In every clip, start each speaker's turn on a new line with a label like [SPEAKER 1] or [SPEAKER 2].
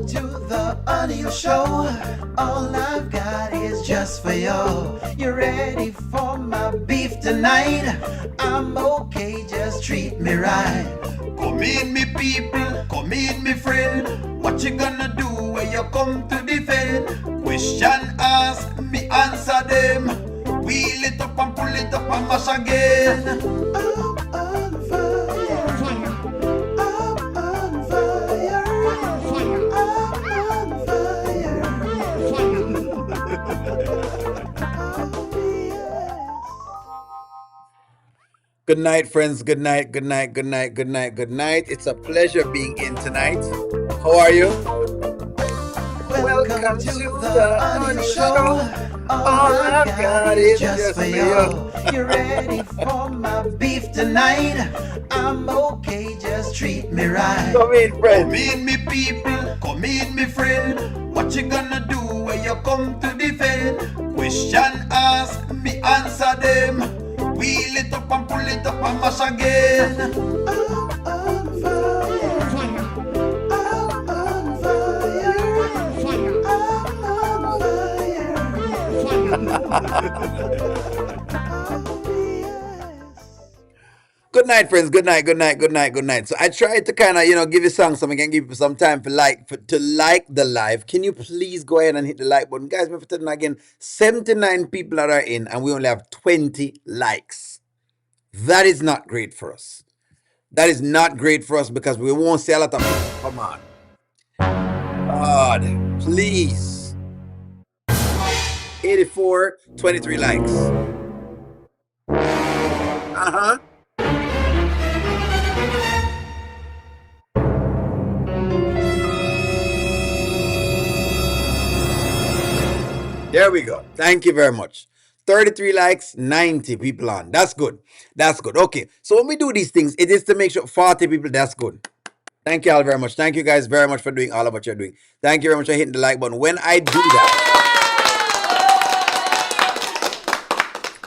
[SPEAKER 1] to the Anil Show. All I've got is just for you. You ready for my beef tonight? I'm okay, just treat me right. Come in, me people, come in, me friend. What you gonna do when you come to defend? Question ask, me answer them. Wheel it up and pull it up and mash again. I'm on fire. I'm on fire. I'm on fire. Oh, yes. Good night, friends. Good night, good night, good night, good night, good night. It's a pleasure being in tonight. How are you? Welcome to the Anil Show. All I've got is just for you. You ready for my beef tonight? I'm okay, just treat me right. Come in, friend. Come in, me people. Come in, me friend. What you gonna do when you come to defend? Question ask, me answer them. Wheel it up and pull it up and mash again. I'm on fire. I'm on fire. I'm on fire. Good night, friends. Good night. Good night. Good night. Good night. So I tried to kind of give you songs so we can give you some time to like the live. Can you please go ahead and hit the like button, guys? We're telling again, 79 people that are in, and we only have 20 likes. That is not great for us. That is not great for us because we won't see a lot of people. Come on, God, please. 84, 23 likes. There we go. Thank you very much. 33 likes, 90 people on. That's good. That's good. Okay. So when we do these things, it is to make sure 40 people, that's good. Thank you all very much. Thank you guys very much for doing all of what you're doing. Thank you very much for hitting the like button. When I do that,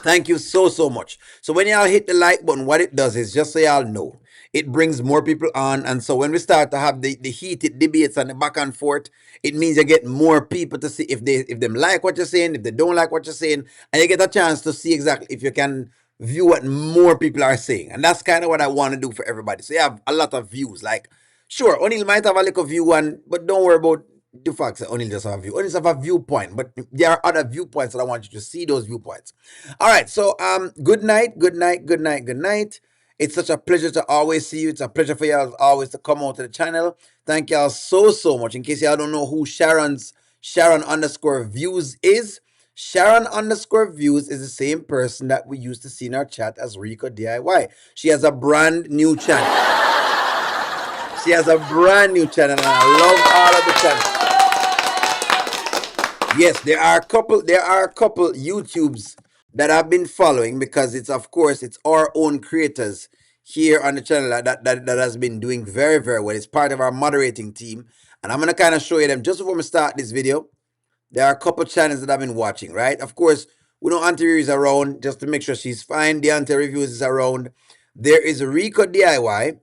[SPEAKER 1] thank you so much. So when y'all hit the like button, what it does is, just so y'all know, it brings more people on. And so when we start to have the heated debates and the back and forth, it means you get more people to see if them like what you're saying, if they don't like what you're saying, and you get a chance to see exactly if you can view what more people are saying. And that's kind of what I want to do for everybody. So you have a lot of views. Like, sure, O'Neill might have a little view, but don't worry about the facts that O'Neill just have a view. O'Neill just have a viewpoint, but there are other viewpoints that I want you to see those viewpoints. All right, so good night, good night, good night, good night. It's such a pleasure to always see you. It's a pleasure for y'all always to come out to the channel. Thank y'all so much. In case y'all don't know who Sharon underscore views is, Sharon underscore views is the same person that we used to see in our chat as Rico DIY. She has a brand new channel. She has a brand new channel, and I love all of the channels. Yes, there are a couple YouTubes that I've been following because it's our own creators here on the channel that has been doing very well. It's part of our moderating team, and I'm gonna kind of show you them just before we start this video. There are a couple channels that I've been watching, right? Of course, we know Auntie Reviews around just to make sure she's fine. The Auntie Reviews is around. There is Rico DIY.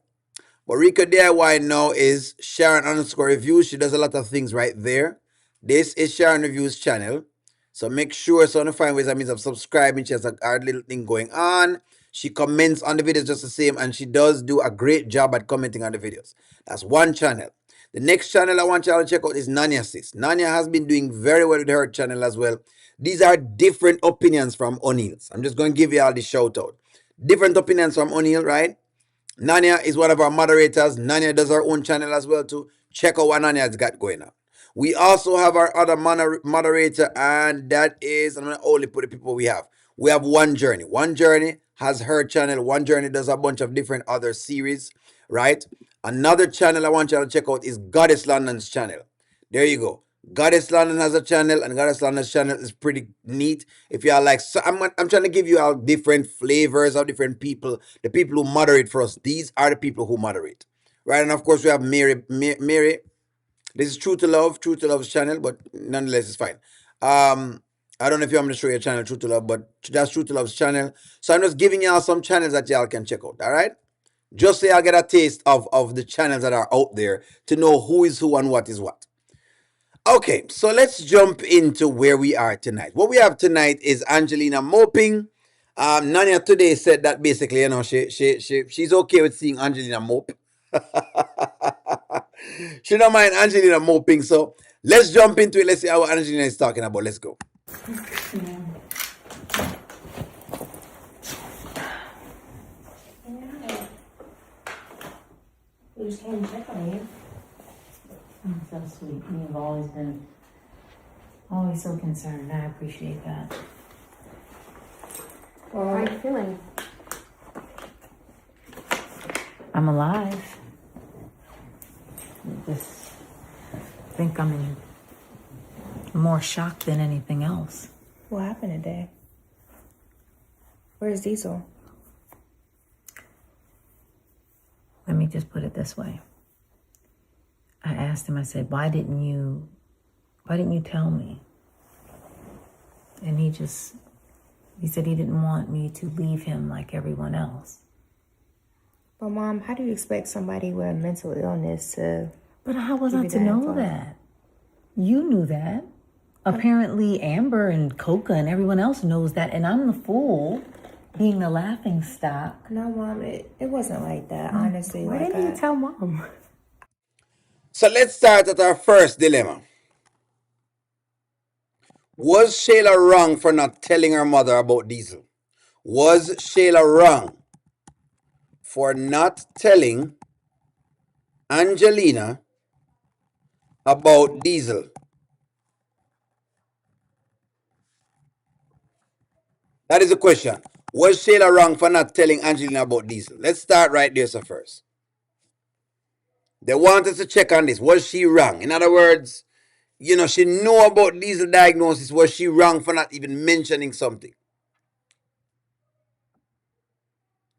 [SPEAKER 1] But Rico DIY now is Sharon underscore reviews. She does a lot of things right there. This is Sharon Reviews channel. So make sure, so to find ways that means of subscribing. She has a hard little thing going on. She comments on the videos just the same, and she does do a great job at commenting on the videos. That's one channel. The next channel I want y'all to check out is Nanya Sis. Nanya has been doing very well with her channel as well. These are different opinions from O'Neill's. I'm just going to give you all the shout out. Different opinions from O'Neill, right? Nanya is one of our moderators. Nanya does her own channel as well too. Check out what Nanya's got going on. We also have our other moderator, and that is, I'm going to only put the people we have. We have One Journey. One Journey has her channel. One Journey does a bunch of different other series, right? Another channel I want you to check out is Goddess London's channel. There you go. Goddess London has a channel, and Goddess London's channel is pretty neat. If y'all like, so I'm trying to give you all different flavors of different people. The people who moderate for us, these are the people who moderate, right? And of course, we have Mary. This is True to Love's channel, but nonetheless, it's fine. I don't know if you want me to show your channel, True to Love, but that's True to Love's channel. So I'm just giving y'all some channels that y'all can check out, all right? Just so y'all get a taste of the channels that are out there to know who is who and what is what. Okay, so let's jump into where we are tonight. What we have tonight is Angelina moping. Nanya today said that basically, she's okay with seeing Angelina mope. She don't mind Angelina moping. So let's jump into it. Let's see how Angelina is talking about. Let's go.
[SPEAKER 2] We just came to check on you. Oh, so sweet. You've always been so concerned. I appreciate that.
[SPEAKER 3] Well, how are you feeling?
[SPEAKER 2] I'm alive. Just think I'm in more shock than anything else.
[SPEAKER 3] What happened today? Where's Diesel?
[SPEAKER 2] Let me just put it this way. I asked him, I said, why didn't you tell me? And he said he didn't want me to leave him like everyone else.
[SPEAKER 3] But Mom, how do you expect somebody with a mental illness to...
[SPEAKER 2] But how was I to know that? You knew that. Apparently Amber and Coca and everyone else knows that, and I'm the fool being the laughing stock.
[SPEAKER 3] No, Mom, it wasn't like that, honestly.
[SPEAKER 2] Why didn't you tell Mom?
[SPEAKER 1] So let's start at our first dilemma. Was Shayla wrong for not telling her mother about Diesel? Was Shayla wrong for not telling Angelina about Diesel? That is the question. Was Shayla wrong for not telling Angelina about Diesel? Let's start right there, so first. They want us to check on this. Was she wrong? In other words, she knew about Diesel diagnosis. Was she wrong for not even mentioning something?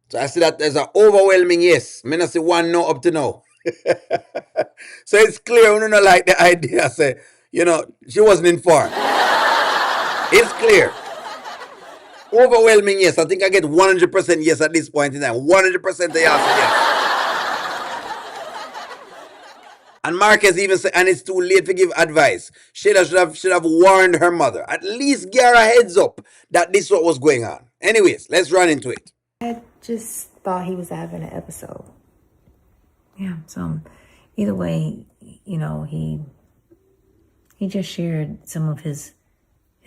[SPEAKER 1] So I see that there's an overwhelming yes. I not say one no up to now. So it's clear we don't like the idea. Say, she wasn't informed. It's clear. Overwhelming yes. I think I get 100% yes at this point in time. 100% they answer yes. And Marcus even said, and it's too late to give advice. Shayla should have warned her mother. At least give her a heads up that this is what was going on. Anyways, let's run into it.
[SPEAKER 3] I just thought he was having an episode.
[SPEAKER 2] Yeah, so either way, he just shared some of his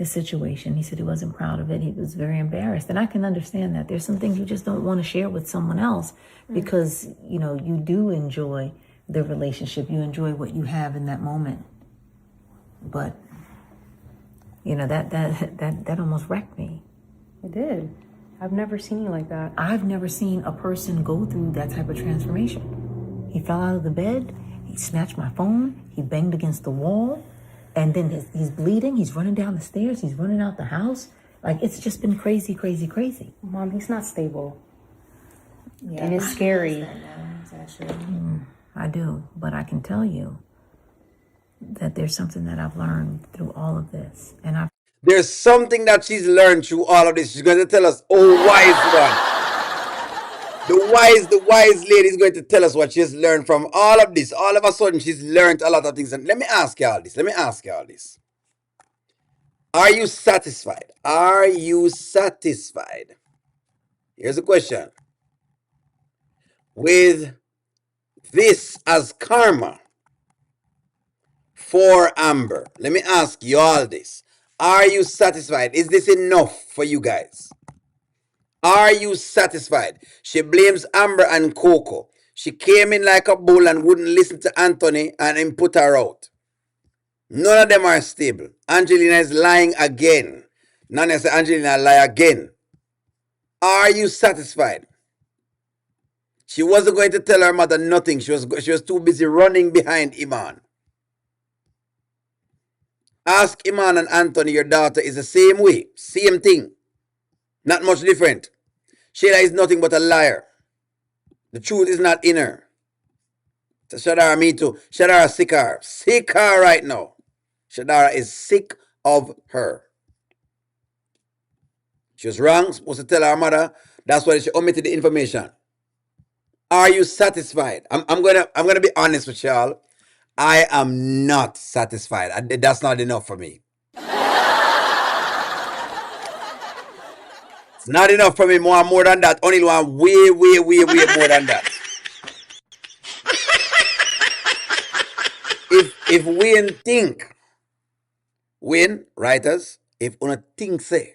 [SPEAKER 2] situation. He said he wasn't proud of it. He was very embarrassed. And I can understand that. There's some things you just don't want to share with someone else because, you do enjoy the relationship. You enjoy what you have in that moment. But, that almost wrecked me.
[SPEAKER 4] It did. I've never seen you like that.
[SPEAKER 2] I've never seen a person go through that type of transformation. He fell out of the bed. He snatched my phone. He banged against the wall. And then he's bleeding. He's running down the stairs. He's running out the house. Like, it's just been crazy, crazy, crazy.
[SPEAKER 4] Mom, he's not stable.
[SPEAKER 3] Yeah,
[SPEAKER 4] and it's scary.
[SPEAKER 2] I do. But I can tell you that there's something that I've learned through all of this. And
[SPEAKER 1] there's something that she's learned through all of this. She's going to tell us, oh, wise one. The wise lady is going to tell us what she's learned from all of this. All of a sudden, she's learned a lot of things. And let me ask you all this. Are you satisfied? Are you satisfied? Here's a question. With this as karma for Amber, let me ask you all this. Are you satisfied? Is this enough for you guys? Are you satisfied? She blames Amber and Coco. She came in like a bull and wouldn't listen to Anthony and him put her out. None of them are stable. Angelina is lying again. Nanya said Angelina lie again. Are you satisfied? She wasn't going to tell her mother nothing. She was too busy running behind Iman. Ask Iman and Anthony, your daughter is the same way. Same thing. Not much different. Shayla is nothing but a liar. The truth is not in her. So Shadara, me too. Shadara sick her. Sick her right now. Shadara is sick of her. She was wrong, supposed to tell her mother. That's why she omitted the information. Are you satisfied? I'm gonna be honest with y'all. I am not satisfied. That's not enough for me. It's not enough for me. More than that. Only one way, way, way, way more than that. If Wayne think, Wayne writers, if una think say,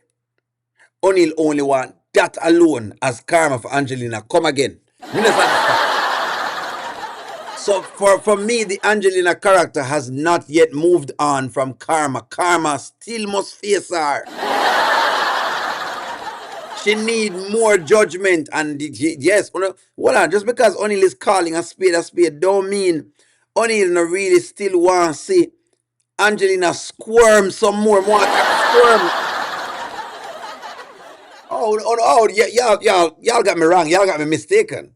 [SPEAKER 1] O'Neal only want that alone as karma for Angelina, come again. Me not satisfied. So for me, the Angelina character has not yet moved on from karma. Karma still must face her. She need more judgment. And yes, hold on, just because O'Neal is calling a spade don't mean O'Neal no really still want to see Angelina squirm some more. More squirm. Y'all got me wrong. Y'all got me mistaken.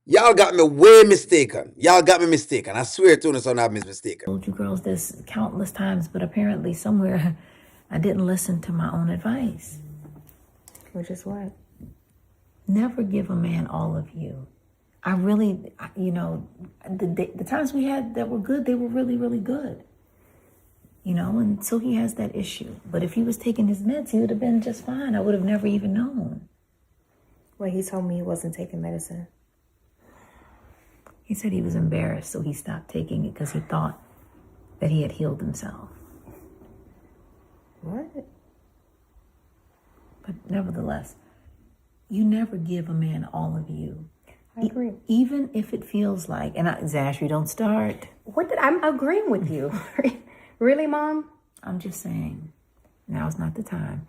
[SPEAKER 1] Y'all got me way mistaken. Y'all got me mistaken. I swear to you, son, I've been mistaken.
[SPEAKER 2] Told you girls this countless times, but apparently somewhere I didn't listen to my own advice.
[SPEAKER 3] Which is what?
[SPEAKER 2] Never give a man all of you. I really, the times we had that were good, they were really, really good. And so he has that issue. But if he was taking his meds, he would have been just fine. I would have never even known.
[SPEAKER 3] Well, he told me he wasn't taking medicine.
[SPEAKER 2] He said he was embarrassed, so he stopped taking it because he thought that he had healed himself.
[SPEAKER 3] What?
[SPEAKER 2] But nevertheless, you never give a man all of you.
[SPEAKER 4] I agree.
[SPEAKER 2] Even if it feels like, and Zash, don't start.
[SPEAKER 4] I'm agreeing with you. Really, Mom?
[SPEAKER 2] I'm just saying, now's not the time.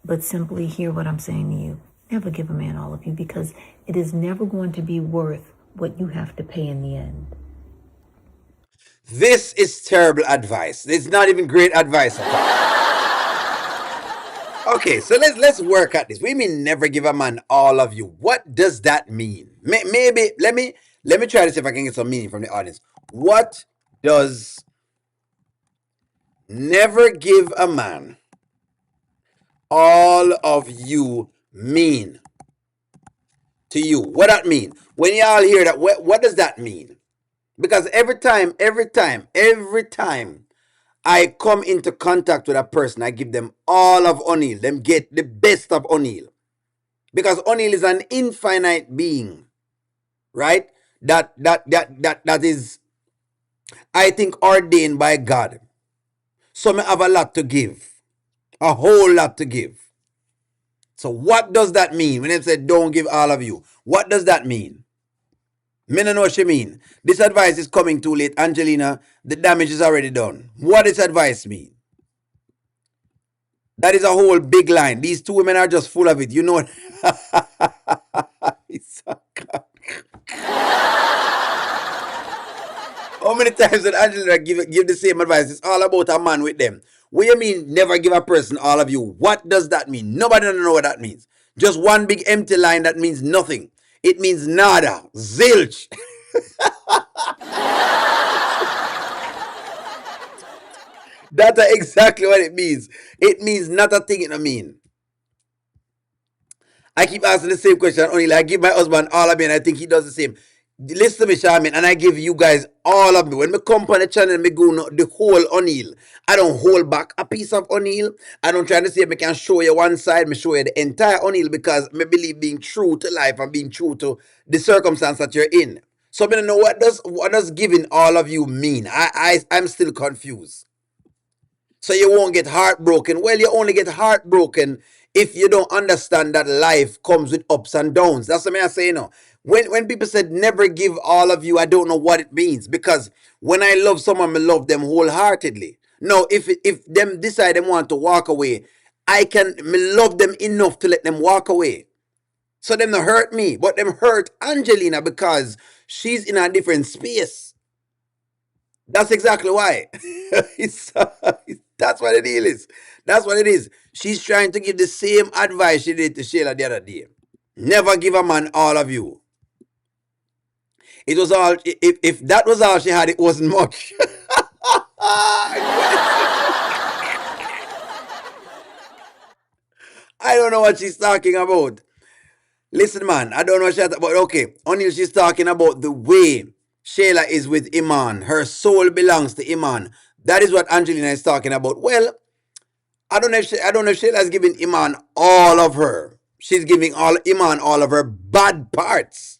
[SPEAKER 2] But simply hear what I'm saying to you. Never give a man all of you because it is never going to be worth what you have to pay in the end.
[SPEAKER 1] This is terrible advice. It's not even great advice at all. Okay, so let's work at this. We mean never give a man all of you. What does that mean? Maybe let me try to see if I can get some meaning from the audience. What does never give a man all of you mean to you? What that mean? When y'all hear that, what does that mean? Because every time I come into contact with a person, I give them all of O'Neal. Them get the best of O'Neal. Because O'Neal is an infinite being, right? That is, I think, ordained by God. So I have a lot to give. A whole lot to give. So what does that mean when they say don't give all of you? What does that mean? Me no know what she mean. This advice is coming too late. Angelina, the damage is already done. What does advice mean? That is a whole big line. These two women are just full of it. You know what? It's so How many times did Angelina give the same advice? It's all about a man with them. What do you mean never give a person all of you? What does that mean? Nobody don't know what that means. Just one big empty line that means nothing. It means nada. Zilch. That's exactly what it means. It means not a thing it mean. I keep asking the same question only. I give my husband all of me and I think he does the same. Listen to me, Charmin, and I give you guys all of me. When me come on the channel, me go no, the whole O'Neal. I don't hold back a piece of O'Neal. I don't try to say I can show you one side, me show you the entire O'Neal because me believe being true to life and being true to the circumstance that you're in. So I don't know what does giving all of you mean. I'm still confused. So you won't get heartbroken. Well, you only get heartbroken if you don't understand that life comes with ups and downs. That's what I say, When people said never give all of you, I don't know what it means. Because when I love someone, I love them wholeheartedly. No, if them decide they want to walk away, I can love them enough to let them walk away. So them not hurt me, but them hurt Angelina because she's in a different space. That's exactly why. That's what the deal is. That's what it is. She's trying to give the same advice she did to Shayla the other day. Never give a man all of you. It was all, if that was all she had, it wasn't much. I don't know what she's talking about. Listen, man, I don't know what she's talking about. Okay, only she's talking about the way Shayla is with Iman. Her soul belongs to Iman. That is what Angelina is talking about. Well, I don't know if Shayla is giving Iman all of her. She's giving all Iman all of her bad parts.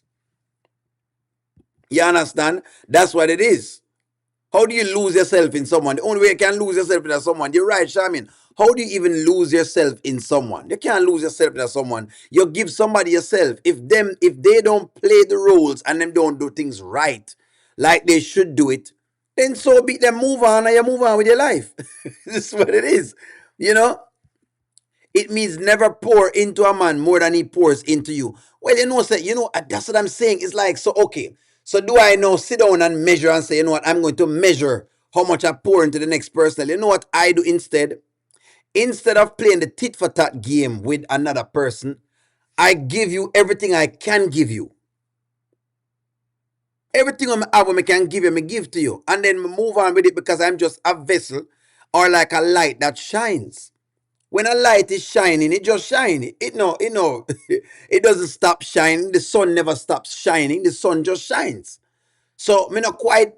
[SPEAKER 1] You understand? That's what it is. How do you lose yourself in someone? The only way you can lose yourself in someone, you're right, Shamin. How do you even lose yourself in someone? You can't lose yourself in someone. You give somebody yourself. If they don't play the roles and them don't do things right, like they should do it, then so be them. Move on and you move on with your life. This is what it is. You know? It means never pour into a man more than he pours into you. Well, that's what I'm saying. It's like, so okay. So do I now sit down and measure and say, you know what, I'm going to measure how much I pour into the next person? You know what I do instead? Instead of playing the tit for tat game with another person, I give you everything I can give you. Everything I can give you, I give to you. And then move on with it because I'm just a vessel or like a light that shines. When a light is shining, it just shines. It doesn't stop shining. The sun never stops shining. The sun just shines. So me not quite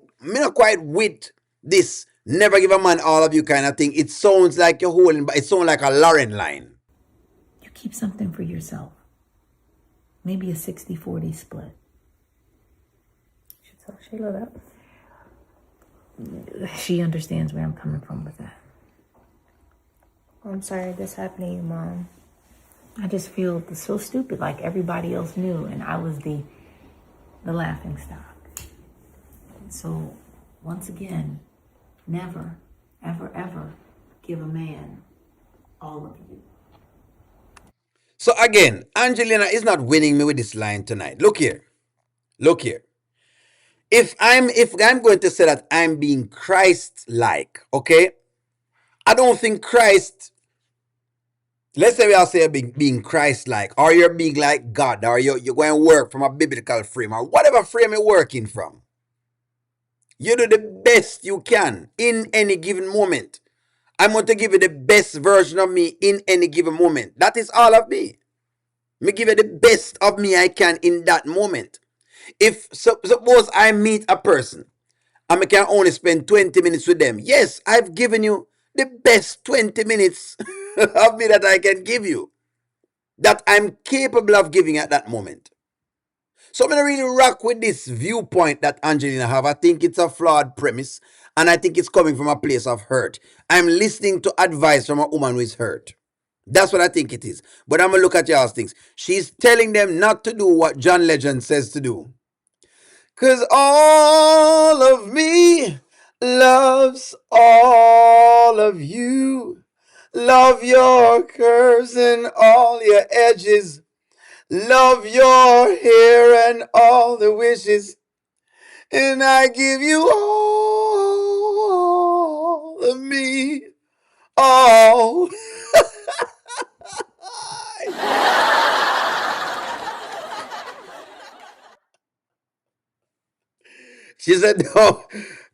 [SPEAKER 1] with this never give a man all of you kind of thing. It sounds like you're holding, but it sounds like a Lauren line.
[SPEAKER 2] You keep something for yourself. Maybe a 60-40 split.
[SPEAKER 3] Should tell Shayla that.
[SPEAKER 2] She understands where I'm coming from with that.
[SPEAKER 3] I'm sorry this happened to you, Mom.
[SPEAKER 2] I just feel so stupid, like everybody else knew, and I was the laughing stock. So, once again, never, ever, ever give a man all of you.
[SPEAKER 1] So again, Angelina is not winning me with this line tonight. Look here. Look here. If I'm going to say that I'm being Christ-like, okay? I don't think Christ. Let's say we all say being Christ-like, or you're being like God, or you're going to work from a biblical frame, or whatever frame you're working from. You do the best you can in any given moment. I'm going to give you the best version of me in any given moment. That is all of me. Me give you the best of me I can in that moment. If suppose I meet a person and I can only spend 20 minutes with them, yes, I've given you the best 20 minutes of me that I can give you, that I'm capable of giving at that moment. So I'm going to really rock with this viewpoint that Angelina have. I think it's a flawed premise, and I think it's coming from a place of hurt. I'm listening to advice from a woman who is hurt. That's what I think it is. But I'm going to look at y'all's things. She's telling them not to do what John Legend says to do. Cause all of me loves all of you. Love your curves and all your edges. Love your hair and all the wishes. And I give you all of me. All. She said,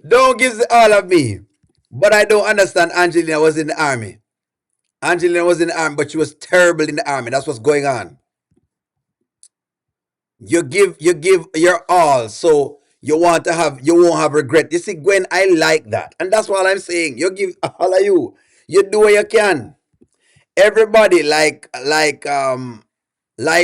[SPEAKER 1] don't give all of me. But I don't understand Angelina was in the army. Angelina was in the army, but she was terrible in the army. That's what's going on. You give your all, so you won't have regret. You see, Gwen, I like that. And that's what I'm saying. You give all of you. You do what you can. Everybody like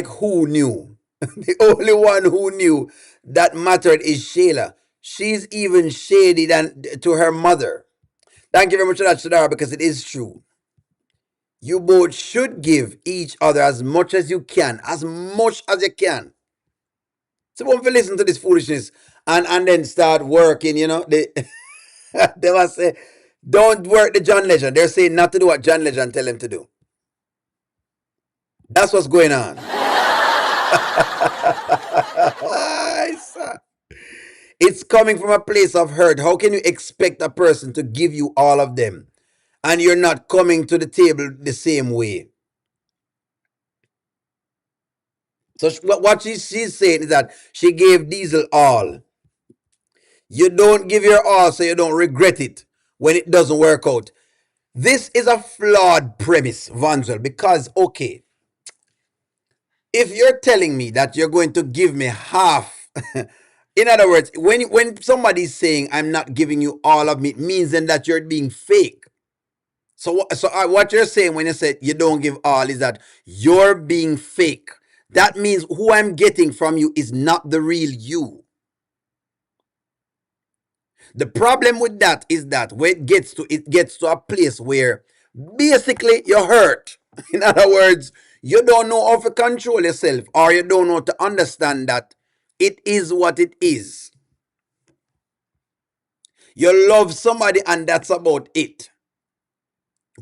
[SPEAKER 1] who knew. The only one who knew that mattered is Shayla. She's even shady than to her mother. Thank you very much for that, Shadara, because it is true. You both should give each other as much as you can. As much as you can. So won't listen to this foolishness and then start working, they must say, don't work the John Legend. They're saying not to do what John Legend tell them to do. That's what's going on. It's coming from a place of hurt. How can you expect a person to give you all of them and you're not coming to the table the same way? So what she's saying is that she gave Diesel all. You don't give your all so you don't regret it when it doesn't work out. This is a flawed premise, Vanzel, because, okay, if you're telling me that you're going to give me half In other words, when somebody's saying I'm not giving you all of me, it means then that you're being fake. So what you're saying when you say you don't give all is that you're being fake. That means who I'm getting from you is not the real you. The problem with that is that when it gets to a place where basically you're hurt. In other words, you don't know how to control yourself, or you don't know how to understand that it is what it is. You love somebody and that's about it.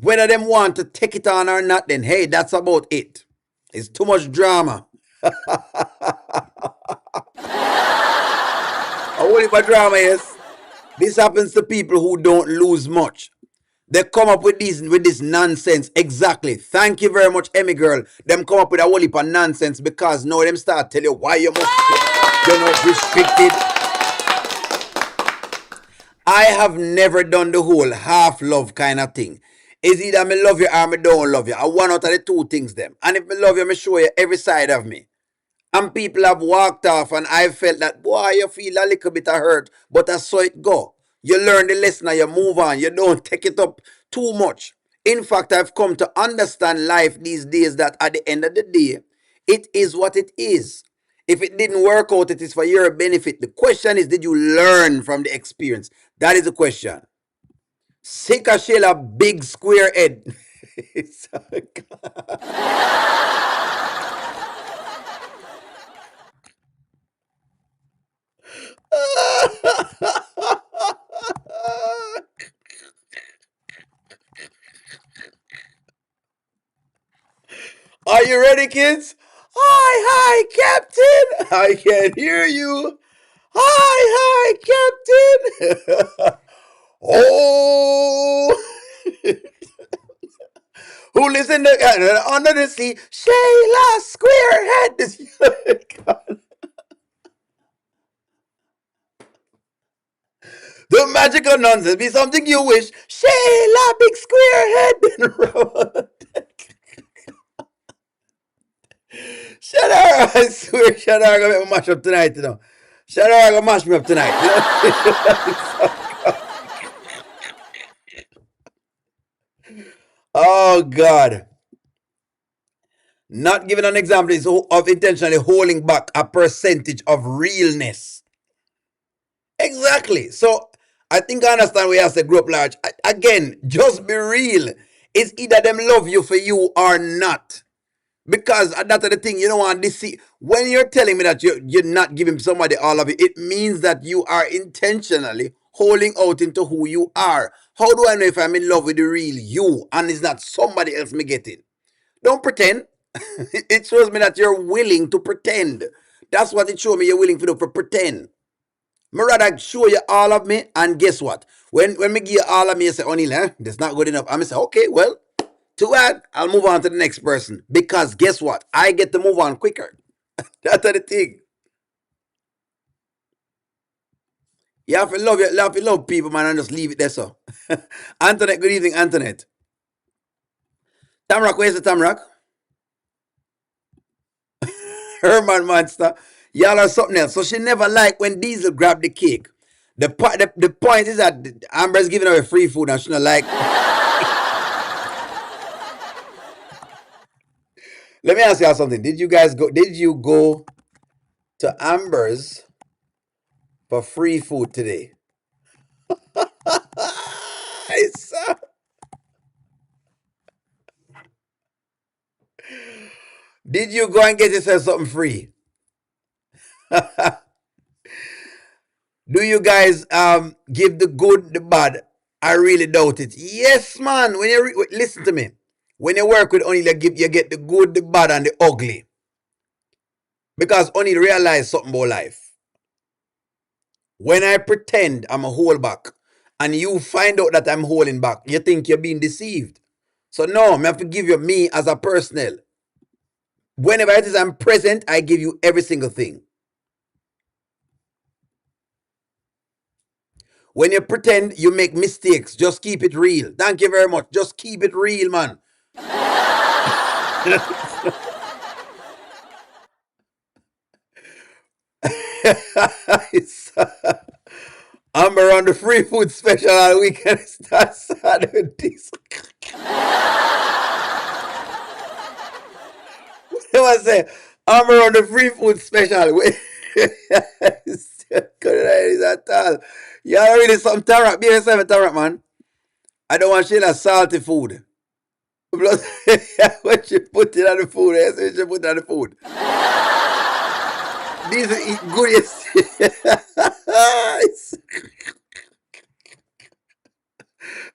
[SPEAKER 1] Whether them want to take it on or not, then hey, that's about it. It's too much drama. A whole heap of drama, yes. This happens to people who don't lose much. They come up with this nonsense. Exactly. Thank you very much, Emmy girl. Them come up with a whole heap of nonsense because now them start tell you why you must restricted. I have never done the whole half love kind of thing. It's either me love you or me don't love you. I want out of the two things them. And if me love you, me show you every side of me. And people have walked off and I felt that, boy, you feel a little bit of hurt, but that's so it go. You learn the lesson and you move on. You don't take it up too much. In fact, I've come to understand life these days that at the end of the day, it is what it is. If it didn't work out, it is for your benefit. The question is, did you learn from the experience? That is the question. Sick of Shayla, big square head. Are you ready, kids? Hi, Captain. I can hear you. Hi, Captain. Oh, who lives in the under the sea? Shayla Squarehead. The magical nonsense be something you wish. Shayla Big Squarehead. Shut up! I swear, shut up! I'm gonna mash up tonight, you know. Shut up! I'm gonna mash me up tonight. Oh God! Not giving an example is of intentionally holding back a percentage of realness. Exactly. So I think I understand where you have to grow up large. Again, just be real. It's either them love you for you or not. Because that's the thing, you don't want to deceive. When you're telling me that you're not giving somebody all of it, it means that you are intentionally holding out into who you are. How do I know if I'm in love with the real you and it's not somebody else me getting? Don't pretend. It shows me that you're willing to pretend. That's what it shows me you're willing to do, for pretend. Me rather show you all of me, and guess what? When me give you all of me, you say, O'Neill, that's not good enough. I'm going to say, okay, well, too bad. I'll move on to the next person. Because guess what? I get to move on quicker. That's the thing. You have to love people, man, and just leave it there, so. Antoinette, good evening, Antoinette. Tamrock, where's the Tamrock? Herman Monster. Y'all are something else. So she never liked when Diesel grabbed the cake. The point is that Amber's giving away free food and she not like. Let me ask y'all something. Did you go to Amber's for free food today? It's, did you go and get yourself something free? Do you guys give the good, the bad? I really doubt it. Yes, man. When you listen to me, when you work with O'Neill, you get the good, the bad, and the ugly. Because O'Neill realize something about life. When I pretend I'm a hold back, and you find out that I'm holding back, you think you're being deceived. So no, I have to give you me as a personnel. Whenever it is I'm present, I give you every single thing. When you pretend, you make mistakes. Just keep it real. Thank you very much. Just keep it real, man. It's, Amber on the free food special on the weekend starts with this. They was say Amber on the free food special. Couldn't at all. You already some tarot. Be yourself a tarot, man. I don't want Shayla salty food. Plus, what you put it on the food, that's what you put on the food. These are eat good.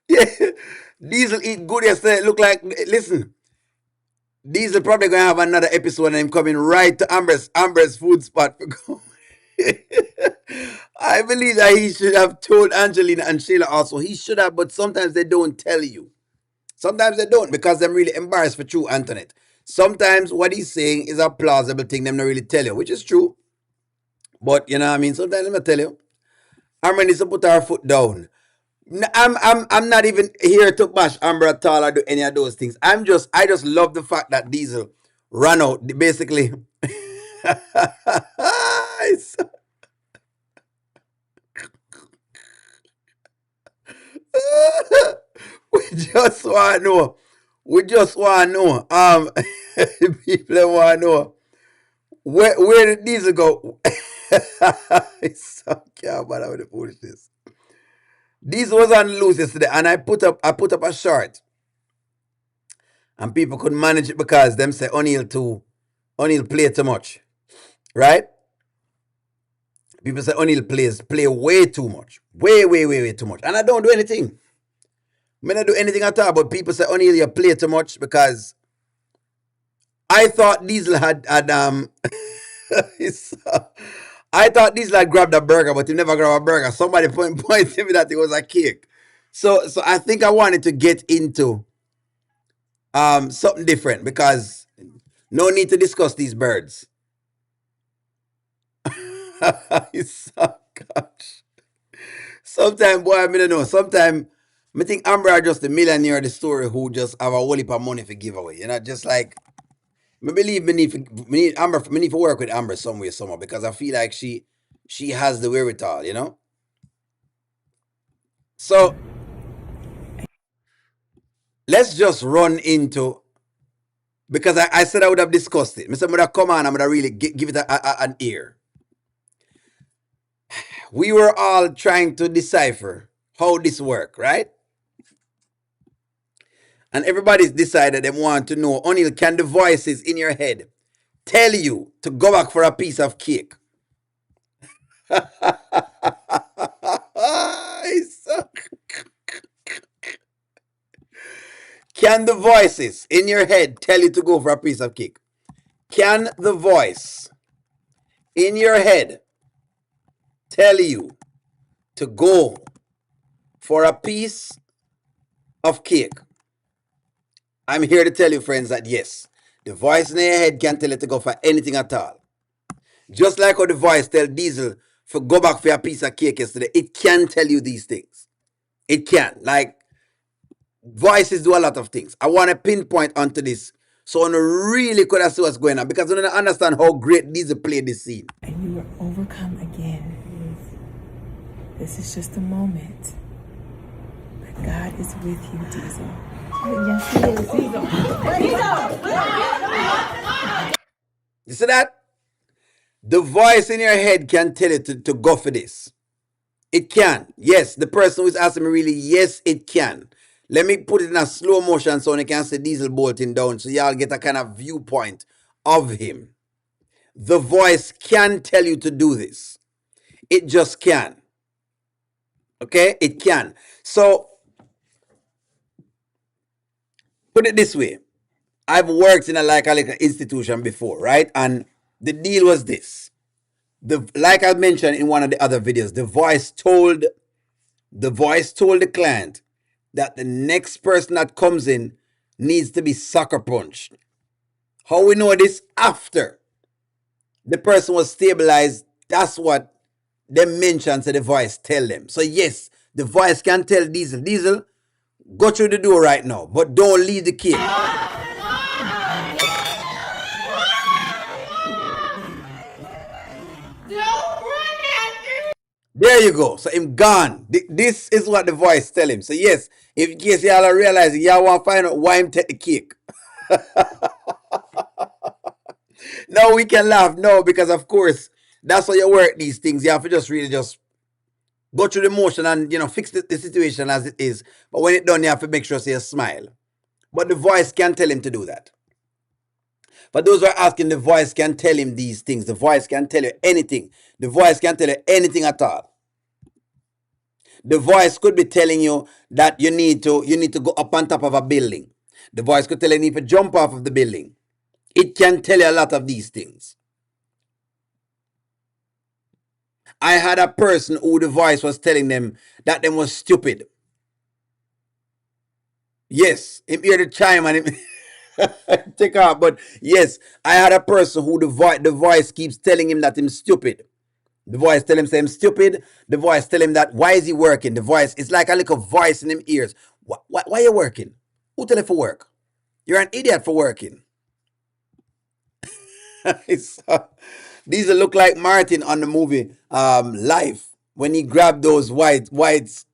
[SPEAKER 1] Yeah. Diesel eat good yesterday. Look like, listen, Diesel probably gonna have another episode and him coming right to Amber's food spot. I believe that he should have told Angelina and Shayla also. He should have, but sometimes they don't tell you. Sometimes they don't because they're really embarrassed for true internet. Sometimes what he's saying is a plausible thing them not really tell you, which is true. But you know what I mean? Sometimes them not tell you. Amber needs to put her foot down. I'm not even here to bash Amber at all or do any of those things. I just love the fact that Diesel ran out basically. We just want to know. We just want to know. People want to know where did Diesel go? It's so can't bother with the foolishness. Diesel was on loose yesterday, and I put up a short, and people couldn't manage it because them say O'Neal play too much, right? People say O'Neal play way too much, way too much, and I don't do anything. I mean, I do anything at all, but people say O'Neal you play too much because I thought Diesel had I thought Diesel had grabbed a burger, but he never grabbed a burger. Somebody pointed to me that it was a cake. So I think I wanted to get into something different because no need to discuss these birds. It's so gosh. Sometimes, boy, I don't know. Sometimes I think Amber are just a millionaire of the story who just have a whole heap of money for giveaway. You know, just like I believe me need to work with Amber some way, somehow, because I feel like she has the wherewithal, you know? So let's just run into because I said I would have discussed it. Mr. I'm gonna come on, I'm gonna really give it an ear. We were all trying to decipher how this work, right? And everybody's decided they want to know, O'Neal, can the voices in your head tell you to go back for a piece of cake? Can the voices in your head tell you to go for a piece of cake? Can the voice in your head tell you to go for a piece of cake? I'm here to tell you, friends, that yes, the voice in your head can tell you to go for anything at all. Just like how the voice tell Diesel for go back for a piece of cake yesterday, it can tell you these things. It can. Like, voices do a lot of things. I want to pinpoint onto this so I really could see what's going on because I don't understand how great Diesel played this scene.
[SPEAKER 5] And you will overcome again. This is just a moment. But God is with you, Diesel. Yes, he is. Diesel!
[SPEAKER 1] You see that? The voice in your head can tell you to go for this. It can. Yes, the person who is asking me really, yes, it can. Let me put it in a slow motion so you can see Diesel bolting down so y'all get a kind of viewpoint of him. The voice can tell you to do this. It just can. Okay? It can. So, put it this way. I've worked in like an institution before, right? And the deal was this. Like I mentioned in one of the other videos, the voice told the client that the next person that comes in needs to be sucker punched. How we know this? After the person was stabilized, that's what they mentioned to the voice tell them. So yes, the voice can tell Diesel, go through the door right now, but don't leave the kid. There you go. So him gone. This is what the voice tell him. So yes, if in case y'all are realizing y'all want to find out why him take the cake. No, we can laugh. No, because of course that's how you work these things. You have to just really just go through the motion and fix the situation as it is. But when it's done, you have to make sure you smile. But the voice can tell him to do that. For those who are asking, the voice can tell him these things. The voice can tell you anything. The voice can tell you anything at all. The voice could be telling you that you need to go up on top of a building. The voice could tell you need to jump off of the building. It can tell you a lot of these things. I had a person who the voice was telling them that them was stupid. Yes, him hear the chime and him take off. But yes, I had a person who the voice keeps telling him that him stupid. The voice tell him say him stupid. The voice tell him that why is he working? The voice, it's like a little voice in him ears. Why you working? Who tell you for work? You're an idiot for working. It's, these look like Martin on the movie Life when he grabbed those whites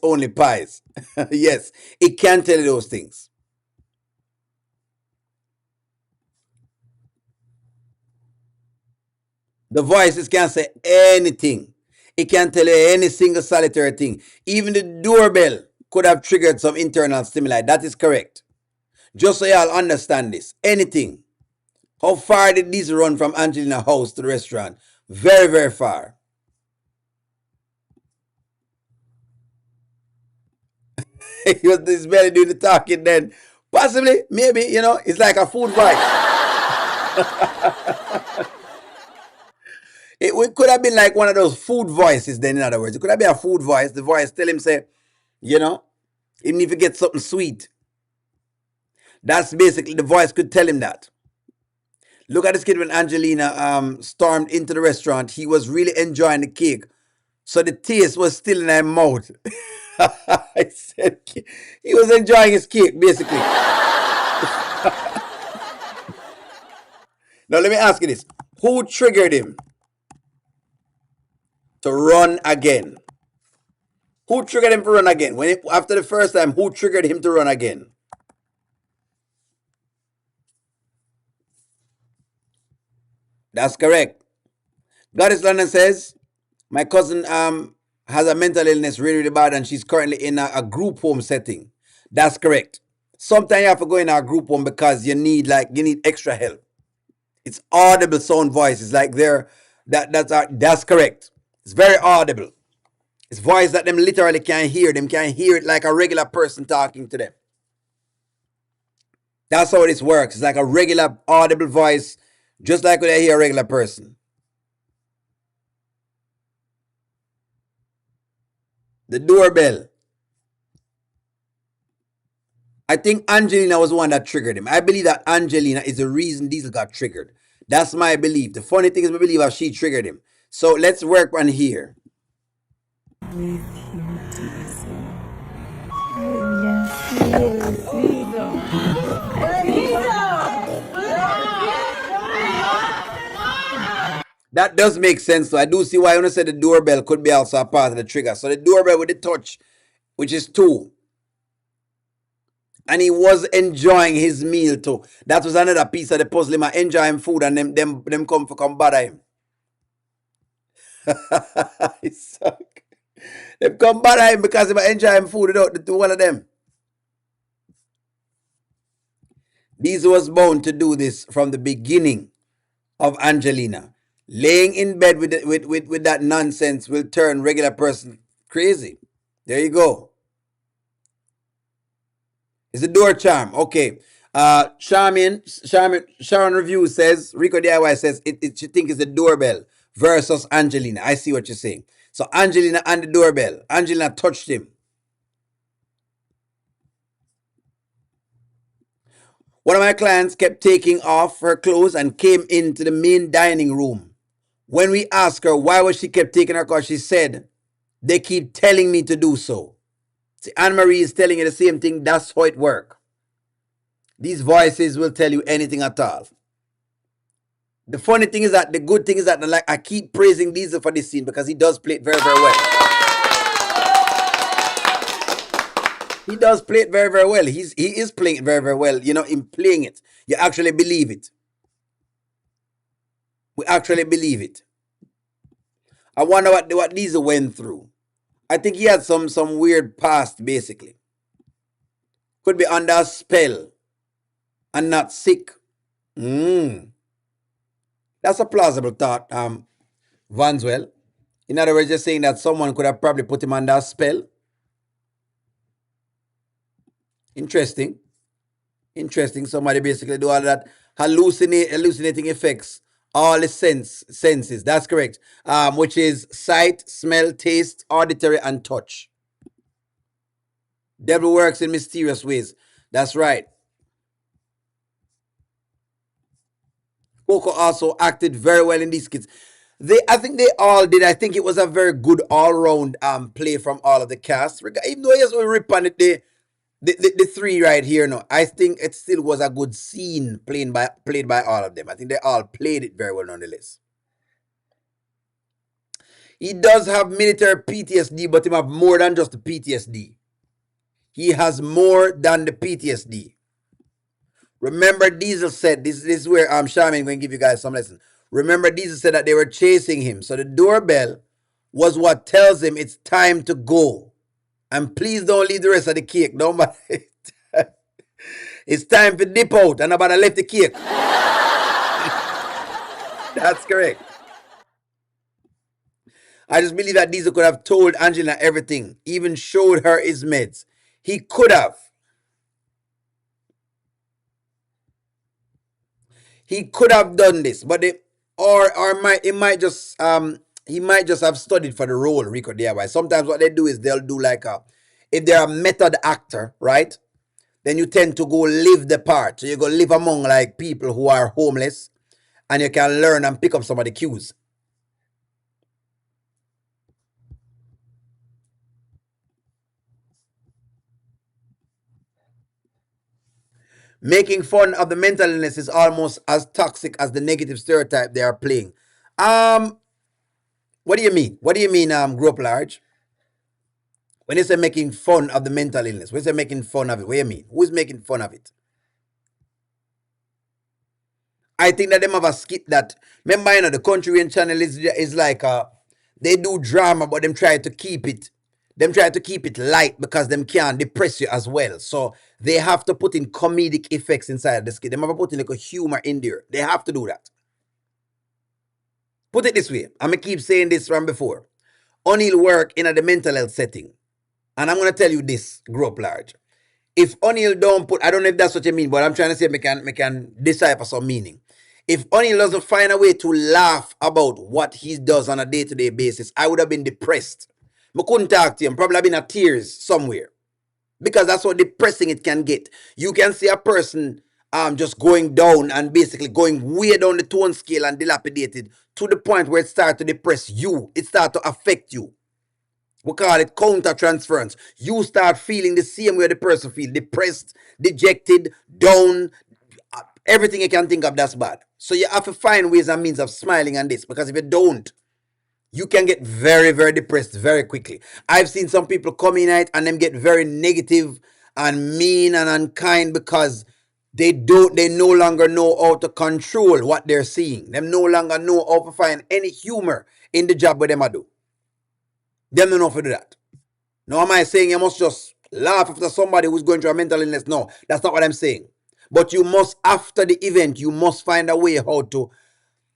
[SPEAKER 1] only pies. Yes, it can tell you those things. The voices can say anything. It can tell you any single solitary thing. Even the doorbell could have triggered some internal stimuli. That is correct. Just so y'all understand this. Anything. How far did these run from Angelina's house to the restaurant? Very, very far. He was this belly doing the talking then. Possibly, maybe, it's like a food voice. It could have been like one of those food voices then, in other words. It could have been a food voice. The voice tell him, say, you know, even if you get something sweet. That's basically, the voice could tell him that. Look at this kid when Angelina stormed into the restaurant. He was really enjoying the cake. So the taste was still in her mouth. I said he was enjoying his cake, basically. Now let me ask you this. Who triggered him to run again? Who triggered him to run again? After the first time, who triggered him to run again? That's correct. Goddess London says, my cousin has a mental illness really, really bad and she's currently in a group home setting. That's correct. Sometimes you have to go in a group home because you need extra help. It's audible sound voice. It's like that's correct. It's very audible. It's voice that them literally can't hear. Them can't hear it like a regular person talking to them. That's how this works. It's like a regular audible voice, just like when I hear a regular person. The doorbell. I think Angelina was the one that triggered him. I believe that Angelina is the reason Diesel got triggered. That's my belief. The funny thing is, I believe how she triggered him. So let's work on here.
[SPEAKER 5] With you, Diesel. Yes,
[SPEAKER 1] That does make sense. So I do see why I want to say the doorbell could be also a part of the trigger. So the doorbell with the touch, which is 2. And he was enjoying his meal too. That was another piece of the puzzle. Him enjoying food and them come bother him. Them come bother him because he enjoying food without the one of them. These was bound to do this from the beginning of Angelina. Laying in bed with that nonsense will turn regular person crazy. There you go. It's a door charm. Okay. Sharon Review says, Rico DIY says, she think it's the doorbell versus Angelina. I see what you're saying. So Angelina and the doorbell. Angelina touched him. One of my clients kept taking off her clothes and came into the main dining room. When we asked her why was she kept taking her clothes, she said, they keep telling me to do so. See, Anne-Marie is telling you the same thing. That's how it works. These voices will tell you anything at all. The funny thing is that the good thing is that like I keep praising Diesel for this scene because he does play it very, very well. He does play it very, very well. He is playing it very, very well. You know, in playing it, you actually believe it. We actually believe it. I wonder what Diesel went through. I think he had some weird past, basically. Could be under a spell and not sick. That's a plausible thought, Vanswell. In other words, you're saying that someone could have probably put him under a spell. Interesting. Interesting. Somebody basically do all that hallucinating effects, all the senses. That's correct. Which is sight, smell, taste, auditory, and touch. Devil works in mysterious ways. That's right. Coco also acted very well in these skits. I think they all did. I think it was a very good all-round play from all of the cast. Even though yes, we rip on it, the three right here, no, I think it still was a good scene played by all of them. I think they all played it very well nonetheless. He does have military PTSD, but he have more than just the PTSD. He has more than the PTSD. Remember, Diesel said, this is where Shaman going to give you guys some lessons. Remember, Diesel said that they were chasing him. So the doorbell was what tells him it's time to go. And please don't leave the rest of the cake. Don't It's time to dip out and about to left the cake. That's correct. I just believe that Diesel could have told Angelina everything, even showed her his meds. He could have. He could have done this, but he might just he might just have studied for the role, Rico DIY. Sometimes what they do is they'll do like if they're a method actor, right? Then you tend to go live the part. So you go live among like people who are homeless, and you can learn and pick up some of the cues. Making fun of the mental illness is almost as toxic as the negative stereotype they are playing. What do you mean? What do you mean, grow up large? When you say making fun of the mental illness, when you say making fun of it, what do you mean? Who's making fun of it? I think that them have a skit that, remember, you know, the Kountry Wayne channel is like, they do drama, but them try to keep it light because them can't depress you as well. So they have to put in comedic effects inside the skit. They have to put in like a humor in there. They have to do that. Put it this way. I'm going to keep saying this from before. O'Neill work in the mental health setting. And I'm going to tell you this, grow up large. If O'Neill don't put, I don't know if that's what you mean, but I'm trying to say I can decipher some meaning. If O'Neill doesn't find a way to laugh about what he does on a day-to-day basis, I would have been depressed. I couldn't talk to him. Probably have been at tears somewhere. Because that's how depressing it can get. You can see a person just going down and basically going way down the tone scale and dilapidated to the point where it starts to depress you. It starts to affect you. We call it counter-transference. You start feeling the same way the person feels. Depressed, dejected, down, everything you can think of that's bad. So you have to find ways and means of smiling on this. Because if you don't, you can get very, very depressed very quickly. I've seen some people come in it and them get very negative and mean and unkind because they no longer know how to control what they're seeing. Them no longer know how to find any humor in the job where them do. Them don't know how to do that. No, am I saying you must just laugh after somebody who's going through a mental illness? No, that's not what I'm saying. But you must, after the event, you must find a way how to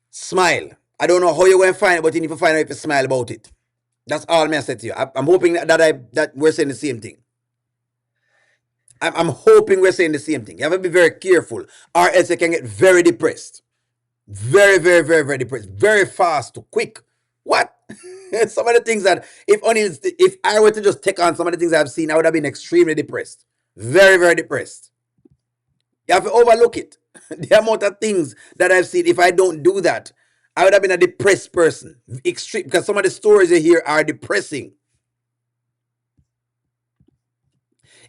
[SPEAKER 1] smile. I don't know how you're going to find it, but you need to find out if you smile about it. That's all I'm saying to you. I'm hoping that we're saying the same thing. I'm hoping we're saying the same thing. You have to be very careful, or else you can get very depressed. Very, very, very, very depressed. Very fast, quick. What? Some of the things that, if I were to just take on some of the things I've seen, I would have been extremely depressed. Very, very depressed. You have to overlook it. The amount of things that I've seen, if I don't do that, I would have been a depressed person. Extreme, because some of the stories you hear are depressing.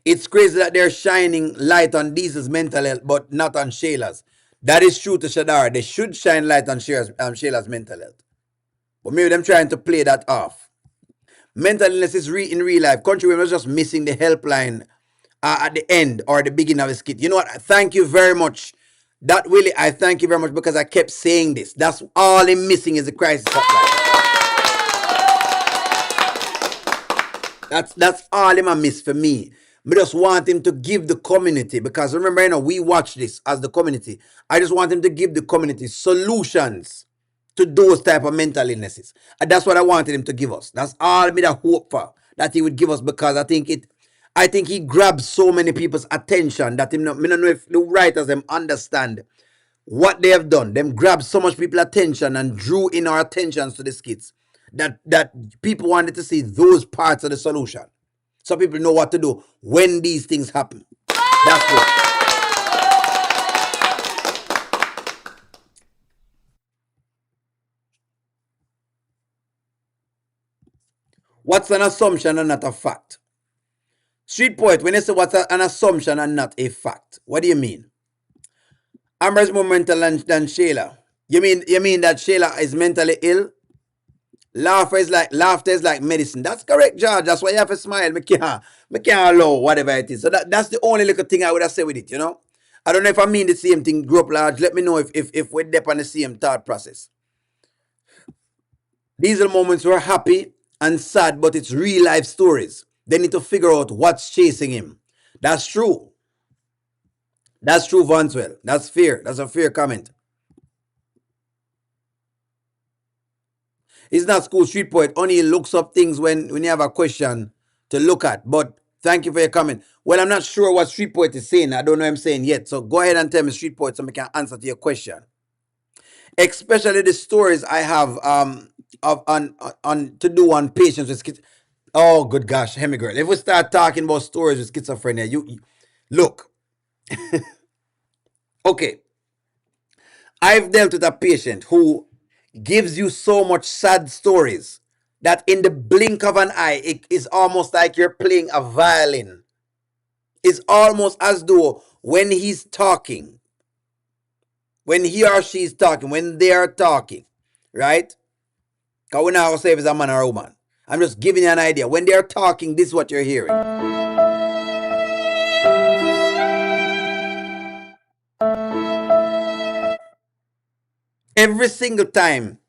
[SPEAKER 1] It's crazy that they're shining light on Diesel's mental health, but not on Shayla's. That is true to Shadara. They should shine light on Shayla's mental health. But maybe them trying to play that off. Mental illness is in real life. Country Wayne was just missing the helpline at the end or the beginning of the skit. You know what? Thank you very much. That really, I thank you very much because I kept saying this. That's all I'm missing is the crisis hotline. That's all him a miss for me. I just want him to give the community, because remember, we watch this as the community. I just want him to give the community solutions to those type of mental illnesses. And that's what I wanted him to give us. That's all me that hope for that he would give us, because I think he grabs so many people's attention that him not, me don't know if the writers them understand what they have done. Them grabbed so much people attention and drew in our attentions to the skits that people wanted to see those parts of the solution, so people know what to do when these things happen. That's what. What's an assumption and not a fact? Street poet, when you say what's an assumption and not a fact, what do you mean? Amber's more mental than Shayla. You mean that Shayla is mentally ill? Laughter is like medicine. That's correct, George. That's why you have to smile. Me can't allow whatever it is. So that's the only little thing I would have said with it. I don't know if I mean the same thing, grow up large. Let me know if we're deep on the same thought process. These are moments we're happy and sad, but it's real life stories. They need to figure out what's chasing him. That's true. That's true, Vanswell. That's fair. That's a fair comment. It's not school street poet. Only looks up things when you have a question to look at. But thank you for your comment. Well, I'm not sure what street poet is saying. I don't know what I'm saying yet. So go ahead and tell me, street poet, so I can answer to your question. Especially the stories I have of on to do on patients with schizophrenia. Oh, good gosh, Hemi girl. If we start talking about stories with schizophrenia, you look. Okay, I've dealt with a patient who gives you so much sad stories that in the blink of an eye, it is almost like you're playing a violin. It's almost as though when he's talking, when he or she is talking, when they are talking, right? Because we're not going to say if it's a man or a woman. I'm just giving you an idea. When they are talking, this is what you're hearing. Every single time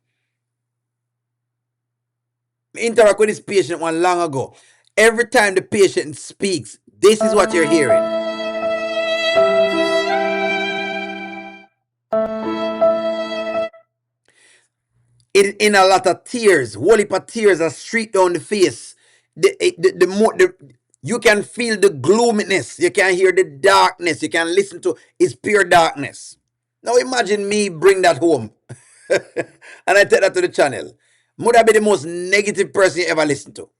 [SPEAKER 1] I interact with this patient one long ago, every time the patient speaks, this is what you're hearing. In a lot of tears, whole heap of tears are streaked down the face. You can feel the gloominess. You can hear the darkness. You can listen to it's pure darkness. Now imagine me bring that home, and I take that to the channel. Would I be the most negative person you ever listen to?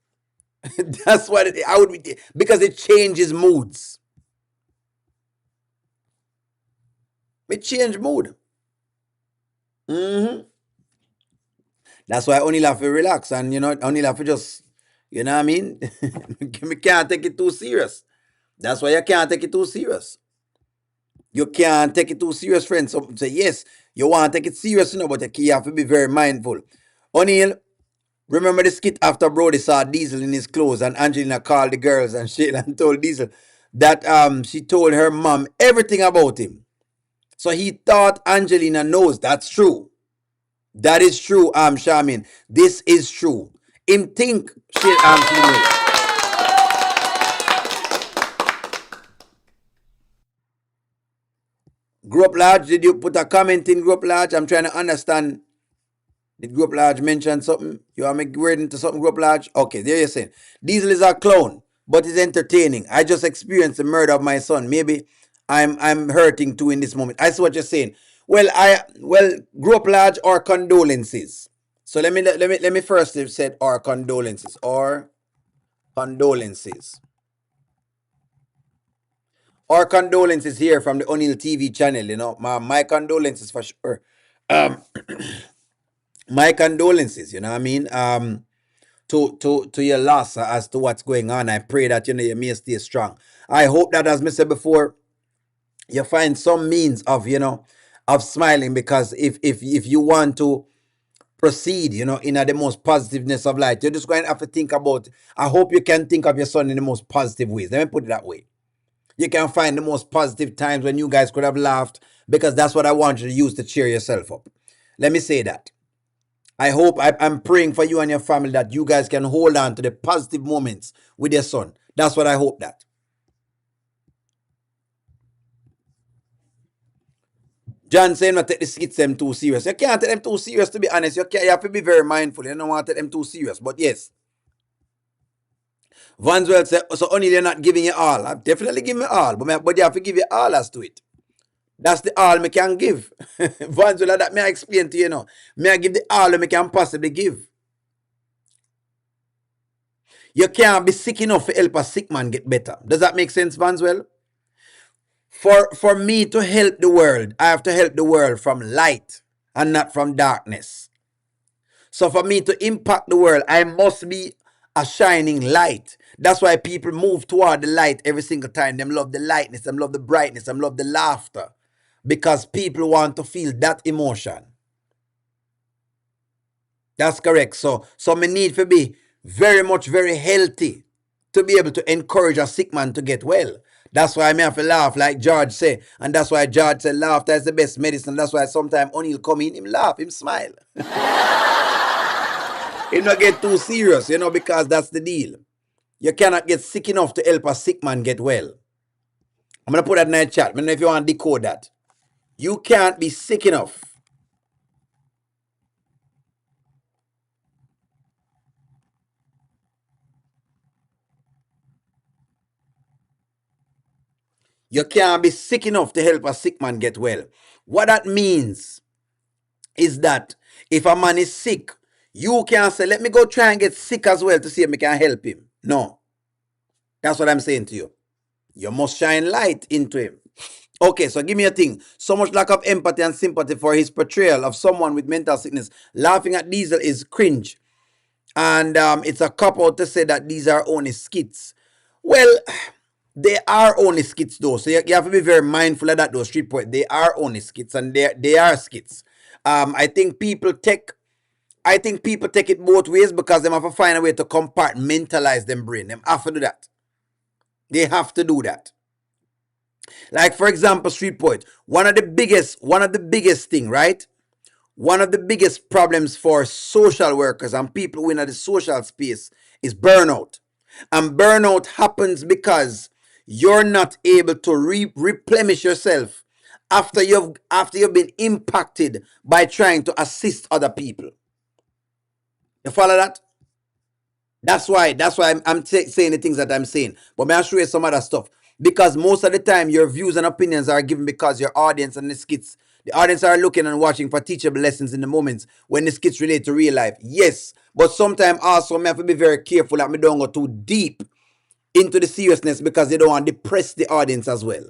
[SPEAKER 1] That's what I would be, because it changes moods. It change mood. That's why I only have to relax and only have to just, you know what I mean? We can't take it too serious. That's why you can't take it too serious. You can't take it too serious, friends. So say yes, you want to take it serious, but you have to be very mindful. O'Neill, remember the skit after Brody saw Diesel in his clothes and Angelina called the girls and Shayla and told Diesel that she told her mom everything about him. So he thought Angelina knows. That's true. That is true, Shamin. This is true. Him think she knows. Group large, did you put a comment in group large? I'm trying to understand. Did group large mention something? You want me word into something group large? Okay, there you're saying. Diesel is a clown, but it's entertaining. I just experienced the murder of my son. Maybe I'm hurting too in this moment. I see what you're saying. Well, group large or condolences. So let me first say our condolences. Or condolences. Our condolences here from the O'Neill TV channel, my condolences for sure. My condolences, you know what I mean? To your loss as to what's going on. I pray that you may stay strong. I hope that, as I said before, you find some means of of smiling, because if you want to proceed, in the most positiveness of life, you're just going to have to think about. I hope you can think of your son in the most positive ways. Let me put it that way. You can find the most positive times when you guys could have laughed, because that's what I want you to use to cheer yourself up. Let me say that. I hope I'm praying for you and your family that you guys can hold on to the positive moments with your son. That's what I hope that. John saying not take the skits them too serious. You can't take them too serious, to be honest. You have to be very mindful. You don't want to take them too serious. But yes. Vanswell said, so only they're not giving you all. I'm definitely giving you all. But you have to give you all as to it. That's the all me can give. Vanswell, that may I explain to you now. May I give the all me can possibly give. You can't be sick enough to help a sick man get better. Does that make sense, Vanswell? For me to help the world, I have to help the world from light and not from darkness. So for me to impact the world, I must be a shining light. That's why people move toward the light every single time. Them love the lightness, them love the brightness, them love the laughter. Because people want to feel that emotion. That's correct. So me need to be very healthy to be able to encourage a sick man to get well. That's why I have to laugh, like George say. And that's why George said laughter is the best medicine. That's why sometimes O'Neal come in, him laugh, him smile. He not get too serious, because that's the deal. You cannot get sick enough to help a sick man get well. I'm going to put that in the chat. I don't know if you want to decode that. You can't be sick enough. You can't be sick enough to help a sick man get well. What that means is that if a man is sick, you can't say, let me go try and get sick as well to see if I can help him. No. That's what I'm saying to you. You must shine light into him. Okay, so give me a thing. So much lack of empathy and sympathy for his portrayal of someone with mental sickness. Laughing at Diesel is cringe. And it's a cop-out to say that these are only skits. Well, they are only skits though. So you have to be very mindful of that though, Street Poet. They are only skits, and they are skits. I think people take it both ways, because they have to find a way to compartmentalize them brain. They have to do that. They have to do that. Like, for example, Street Poet, one of the biggest thing, right? One of the biggest problems for social workers and people who in the social space is burnout. And burnout happens because you're not able to replenish yourself after you've been impacted by trying to assist other people. You follow that? That's why I'm saying the things that I'm saying. But may I show you some other stuff? Because most of the time, your views and opinions are given because your audience and the skits, the audience are looking and watching for teachable lessons in the moments when the skits relate to real life. Yes, but sometimes also I have to be very careful that I don't go too deep into the seriousness, because you don't want to depress the audience as well.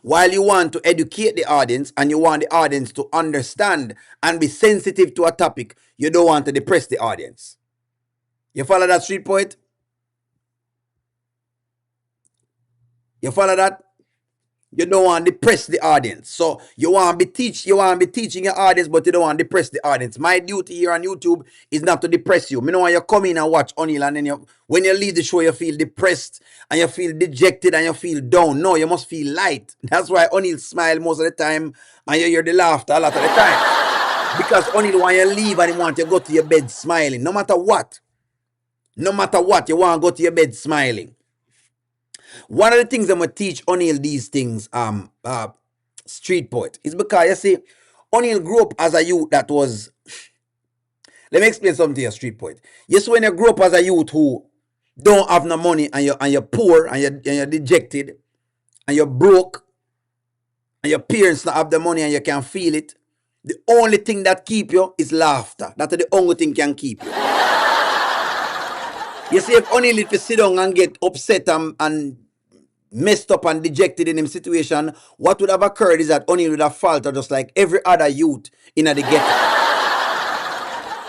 [SPEAKER 1] While you want to educate the audience and you want the audience to understand and be sensitive to a topic, you don't want to depress the audience. You follow that, Street Poet? You follow that? You don't want to depress the audience. So you want to be teaching your audience, but you don't want to depress the audience. My duty here on YouTube is not to depress you. Me know when you come in and watch O'Neal, and then when you leave the show, you feel depressed and you feel dejected and you feel down. No, you must feel light. That's why O'Neal smile most of the time and you hear the laughter a lot of the time. Because O'Neal want you leave and he want you to go to your bed smiling. No matter what. No matter what, you want to go to your bed smiling. One of the things I'm going to teach O'Neal these things, Street Poet, is because, you see, O'Neal grew up as a youth that was... Let me explain something to you, Street Poet. Yes, when you grow up as a youth who don't have no money, and you're poor, and you're dejected, and you're broke, and your parents don't have the money and you can feel it, the only thing that keep you is laughter. That's the only thing can keep you. You see, if O'Neal if you sit down and get upset and messed up and dejected in his situation, what would have occurred is that O'Neal would have faltered just like every other youth in the ghetto.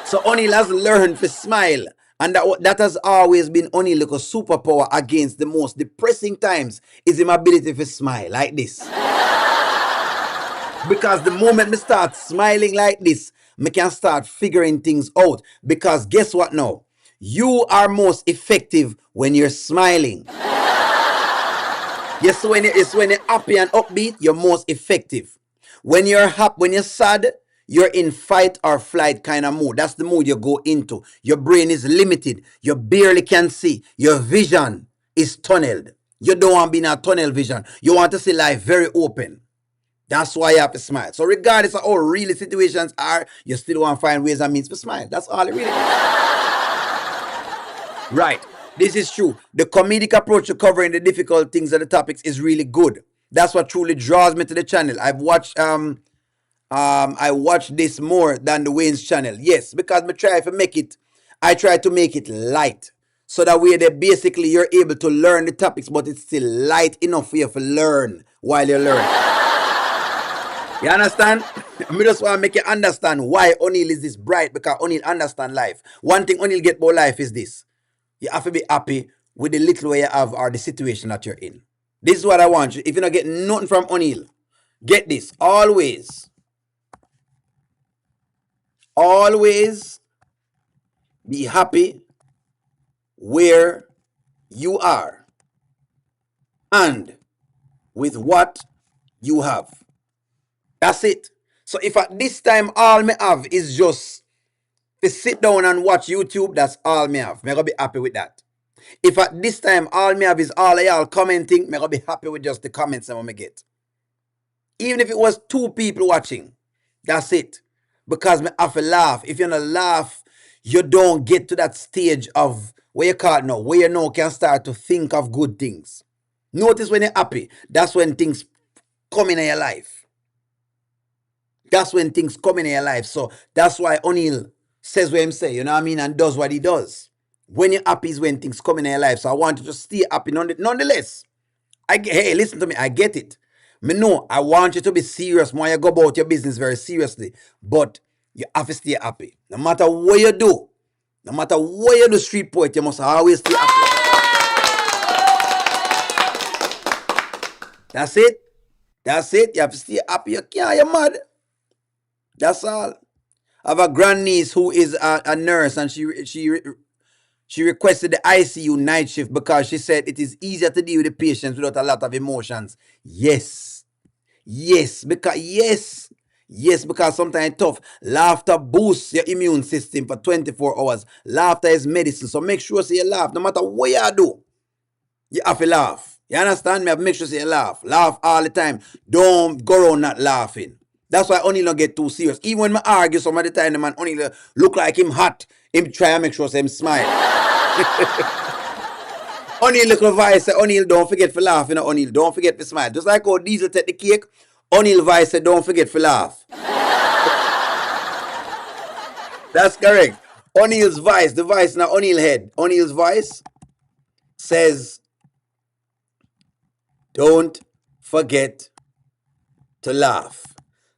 [SPEAKER 1] So O'Neal has learned to smile. And that has always been O'Neal's superpower against the most depressing times, is his ability to smile like this. Because the moment me start smiling like this, me can start figuring things out. Because guess what now? You are most effective when you're smiling. Yes, it's when you're happy and upbeat, you're most effective. When you're happy, when you're sad, you're in fight or flight kind of mood. That's the mood you go into. Your brain is limited. You barely can see. Your vision is tunneled. You don't want to be in a tunnel vision. You want to see life very open. That's why you have to smile. So regardless of how really situations are, you still want to find ways and means to smile. That's all it really is. Right. This is true. The comedic approach to covering the difficult things and the topics is really good. That's what truly draws me to the channel. I watch this more than the Wayne's channel. Yes, because I try to make it light. So that way that basically you're able to learn the topics, but it's still light enough for you to learn while you're learning. You understand? I just want to make you understand why O'Neill is this bright, because O'Neill understand life. One thing O'Neill get about life is this. You have to be happy with the little way you have or the situation that you're in. This is what I want you. If you don't get nothing from O'Neill, get this. Always be happy where you are and with what you have. That's it. So if at this time all me have is just to sit down and watch YouTube, that's all me have. Me gonna be happy with that. If at this time all me have is all of y'all commenting, me gonna be happy with just the comments that I get. Even if it was 2 people watching, that's it. Because me have to laugh. If you don't laugh, you don't get to that stage of where you call it now, where you now can start to think of good things. Notice when you're happy, that's when things come in your life. That's when things come in your life. So that's why O'Neill says what him say, you know what I mean, and does what he does. When you're happy is when things come in your life. So I want you to stay happy nonetheless. Hey, listen to me. I get it. Me know I want you to be serious when you go about your business very seriously. But you have to stay happy. No matter what you do, no matter what you do, street poet, you must always stay happy. That's it. That's it. You have to stay happy. You're mad. That's all. I have a grandniece who is a nurse, and she requested the ICU night shift because she said it is easier to deal with the patients without a lot of emotions. Yes. Because sometimes it's tough. Laughter boosts your immune system for 24 hours. Laughter is medicine. So make sure you laugh. No matter what you do, you have to laugh. You understand me? Make sure you laugh. Laugh all the time. Don't go around not laughing. That's why O'Neill don't get too serious. Even when I argue some of the time, the man O'Neill look like him hot. Him try and make sure him smile. O'Neill little voice say, O'Neill, don't forget to laugh. You know, O'Neill, don't forget to smile. Just like how Diesel take the cake, O'Neill voice say, don't forget to laugh. That's correct. O'Neill's voice, the voice in O'Neill head. O'Neill's voice says, don't forget to laugh.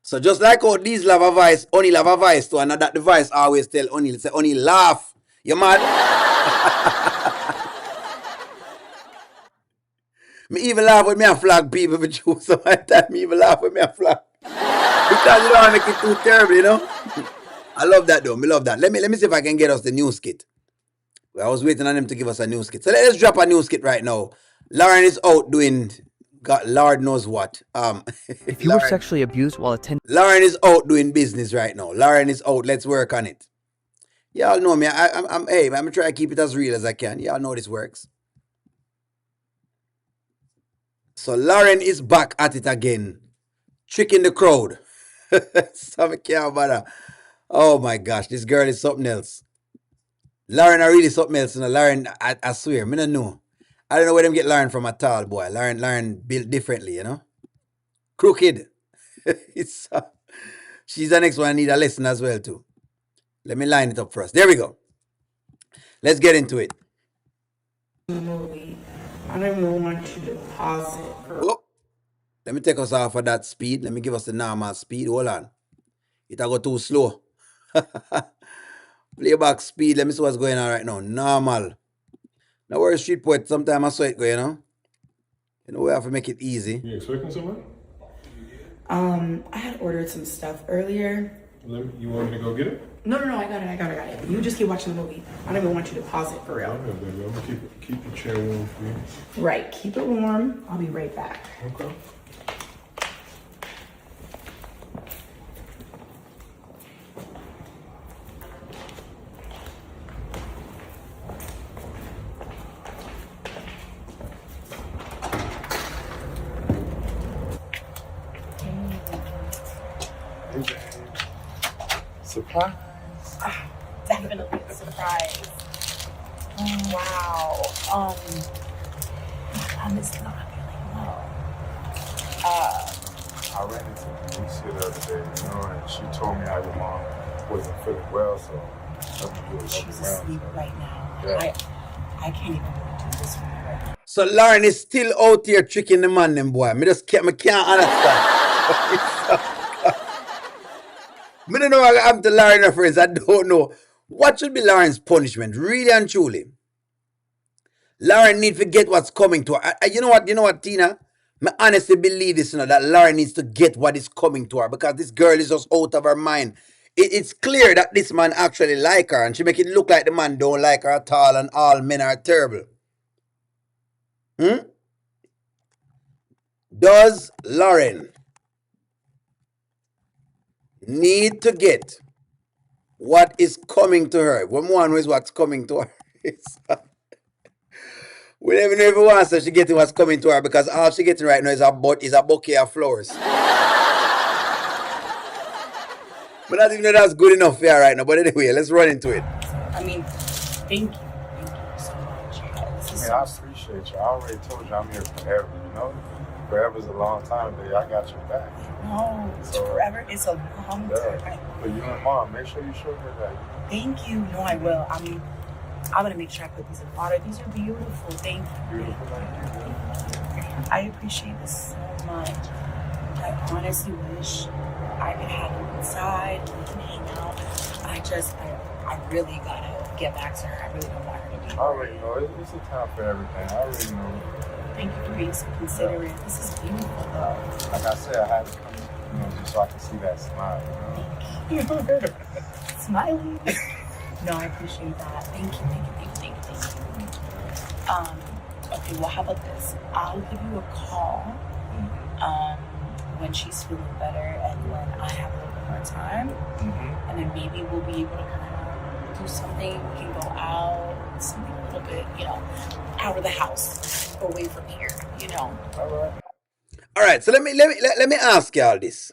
[SPEAKER 1] So just like how Diesel have a voice, O'Neill have a voice too, and that the voice always tell O'Neill, say, O'Neill, laugh. You mad? Me even laugh with me and flag people for you. So one time me even laugh with me and flag. Because you don't want to make it too terrible, you know? I love that though. Me love that. Let me see if I can get us the news kit. I was waiting on them to give us a news kit. So let's drop a news kit right now. Lauren is out doing God Lord knows what.
[SPEAKER 6] If you were sexually abused while attending,
[SPEAKER 1] Lauren is out doing business right now. Lauren is out. Let's work on it. Y'all know me. I'm trying to keep it as real as I can. Y'all know this works. So Lauren is back at it again, tricking the crowd. Some can't bother. Oh my gosh, this girl is something else. Lauren are really something else. You know, Lauren, I swear, I don't know. I don't know where them get Lauren from at all, boy. Lauren built differently, you know. Crooked. She's the next one I need a lesson as well too. Let me line it up first. There we go. Let's get into it.
[SPEAKER 7] I don't even want you to pause it.
[SPEAKER 1] Oh, let me take us off of that speed. Let me give us the normal speed. Hold on. It'll go too slow. Playback speed. Let me see what's going on right now. Normal. Now we're a street poet. Sometimes I saw it go, you know. You know, we have to make it easy.
[SPEAKER 8] You expecting somebody?
[SPEAKER 7] I had ordered some stuff earlier.
[SPEAKER 8] You want me to go get it?
[SPEAKER 7] No, I got it. You just keep watching the movie. I don't even want you to pause it for real.
[SPEAKER 8] Okay, baby. I'm gonna keep the chair warm for you.
[SPEAKER 7] Right, keep it warm. I'll be right back.
[SPEAKER 8] Okay. Surprise.
[SPEAKER 7] Definitely a surprise. Wow. My mom is not feeling well.
[SPEAKER 8] I ran into Alicia the other day, you know, and she told me how your mom wasn't feeling well, so
[SPEAKER 7] She's asleep right now.
[SPEAKER 8] Yeah.
[SPEAKER 7] I can't even do this for her right now.
[SPEAKER 1] So Lauren is still out here tricking the man, them boy. Me can't understand. Me don't know what happened to Lauren and her friends. I don't know. What should be Lauren's punishment? Really and truly. Lauren need to get what's coming to her. You know what, Tina? I honestly believe this, that Lauren needs to get what is coming to her because this girl is just out of her mind. It's clear that this man actually like her and she make it look like the man don't like her at all and all men are terrible. Does Lauren need to get what is coming to her? One knows what's coming to her. We never know if it wants her, she getting what's coming to her because all she getting right now is a bouquet of flowers. But I think that's good enough for her right now. But anyway, let's run into it.
[SPEAKER 7] I mean, thank you so much.
[SPEAKER 8] I appreciate you. I already told you I'm here forever, you know? Forever's a long time, baby. I got your back.
[SPEAKER 7] No, forever is a long time.
[SPEAKER 8] But you and mom, make sure you show her that.
[SPEAKER 7] Thank you. No, I will. I'm gonna make sure I put these in water. These are beautiful. Thank you.
[SPEAKER 8] Beautiful,
[SPEAKER 7] I appreciate this so much. I honestly wish I could have you inside. We can hang out. I really gotta get back to her. I really don't want her to be.
[SPEAKER 8] I already know. It's a time for everything. I already know.
[SPEAKER 7] Thank you for being so considerate. Yeah. This is beautiful, though.
[SPEAKER 8] Like I said, I had to come, just so I can see that smile. You know?
[SPEAKER 7] Thank you. Smiling. No, I appreciate that. Thank you. Okay, well, how about this? I'll give you a call when she's feeling better and when I have a little bit more time.
[SPEAKER 8] Mm-hmm. And
[SPEAKER 7] then maybe we'll be able to kind of do something. We can go out, something a little bit, out of the house, away from here,
[SPEAKER 1] All right, so let me ask y'all this.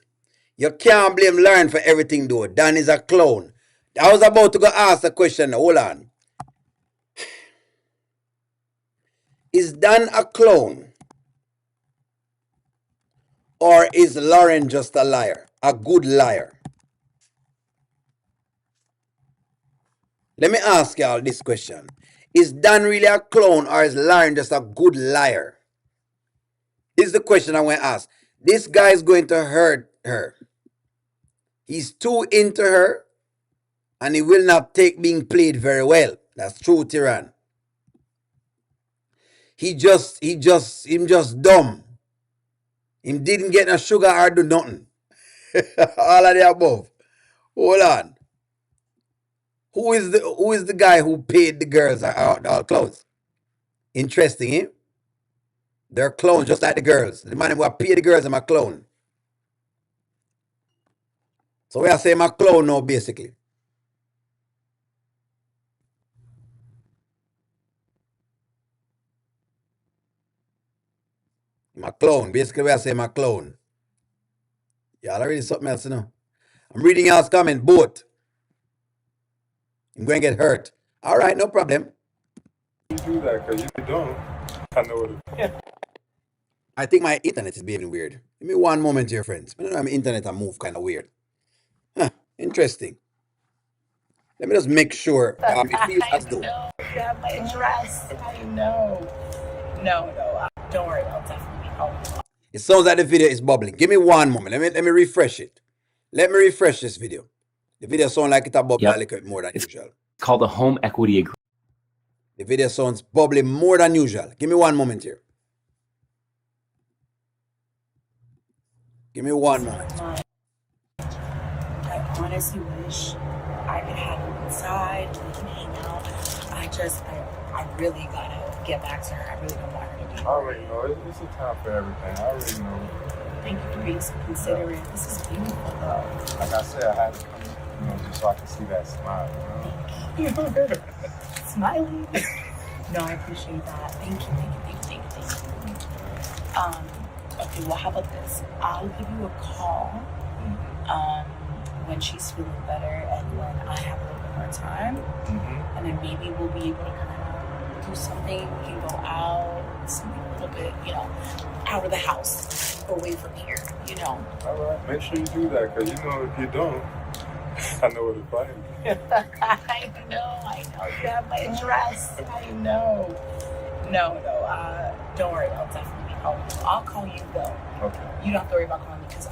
[SPEAKER 1] You can't blame Lauren for everything though. Dan is a clown. I was about to go ask a question. Hold on. Is Dan a clown? Or is Lauren just a liar? A good liar? Let me ask y'all this question. Is Dan really a clown or is Lauren just a good liar? This is the question I want to ask. This guy is going to hurt her. He's too into her and he will not take being played very well. That's true, Tyrann. Him just dumb. Him didn't get no sugar or do nothing. All of the above. Hold on. Who is the guy who paid the girls our clothes? Interesting, eh? They're clones just like the girls. The man who paid the girls is a clone. So we are saying my clone now, basically. My clone. Basically, we are saying my clone. Y'all already something else, I'm reading y'all's comment, both. I'm going to get hurt. All right, no problem.
[SPEAKER 8] You do that because you don't. I know what it is.
[SPEAKER 1] I think my internet is being weird. Give me one moment here, friends. I don't know, my internet I move kind of weird. Huh, interesting. Let me just make sure it feels as though.
[SPEAKER 7] You have my address. I know. No, don't worry. I'll definitely be calling you.
[SPEAKER 1] It sounds like the video is bubbling. Give me one moment. Let me refresh it. Let me refresh this video. The video sounds like it's bubbling a little bit more than usual.
[SPEAKER 6] It's called a home equity agreement.
[SPEAKER 1] The video sounds bubbling more than usual. Give me one moment here. Give me 1 month.
[SPEAKER 7] much. I honestly wish I could have him inside. We can hang out. I really gotta get back to her. I really don't want her to be.
[SPEAKER 8] I already know. It's a time for everything. I already know.
[SPEAKER 7] Thank you for being so considerate. This is beautiful, though.
[SPEAKER 8] Like I said, I had to come, just so I can see that smile,
[SPEAKER 7] Thank you. Smiling. No, I appreciate that. Thank you. Okay, well, how about this? I'll give you a call when she's feeling better and when I have a little bit more time. And then maybe we'll be able to kind of do something. We can go out, something a little bit, out of the house, away from here,
[SPEAKER 8] All right. Make sure you do that, because, if you don't, I know what to find.
[SPEAKER 7] I know. You have my address. I know. No, don't worry. I'll definitely call you. I'll call you, though.
[SPEAKER 8] Okay.
[SPEAKER 7] You don't have to worry about calling me, because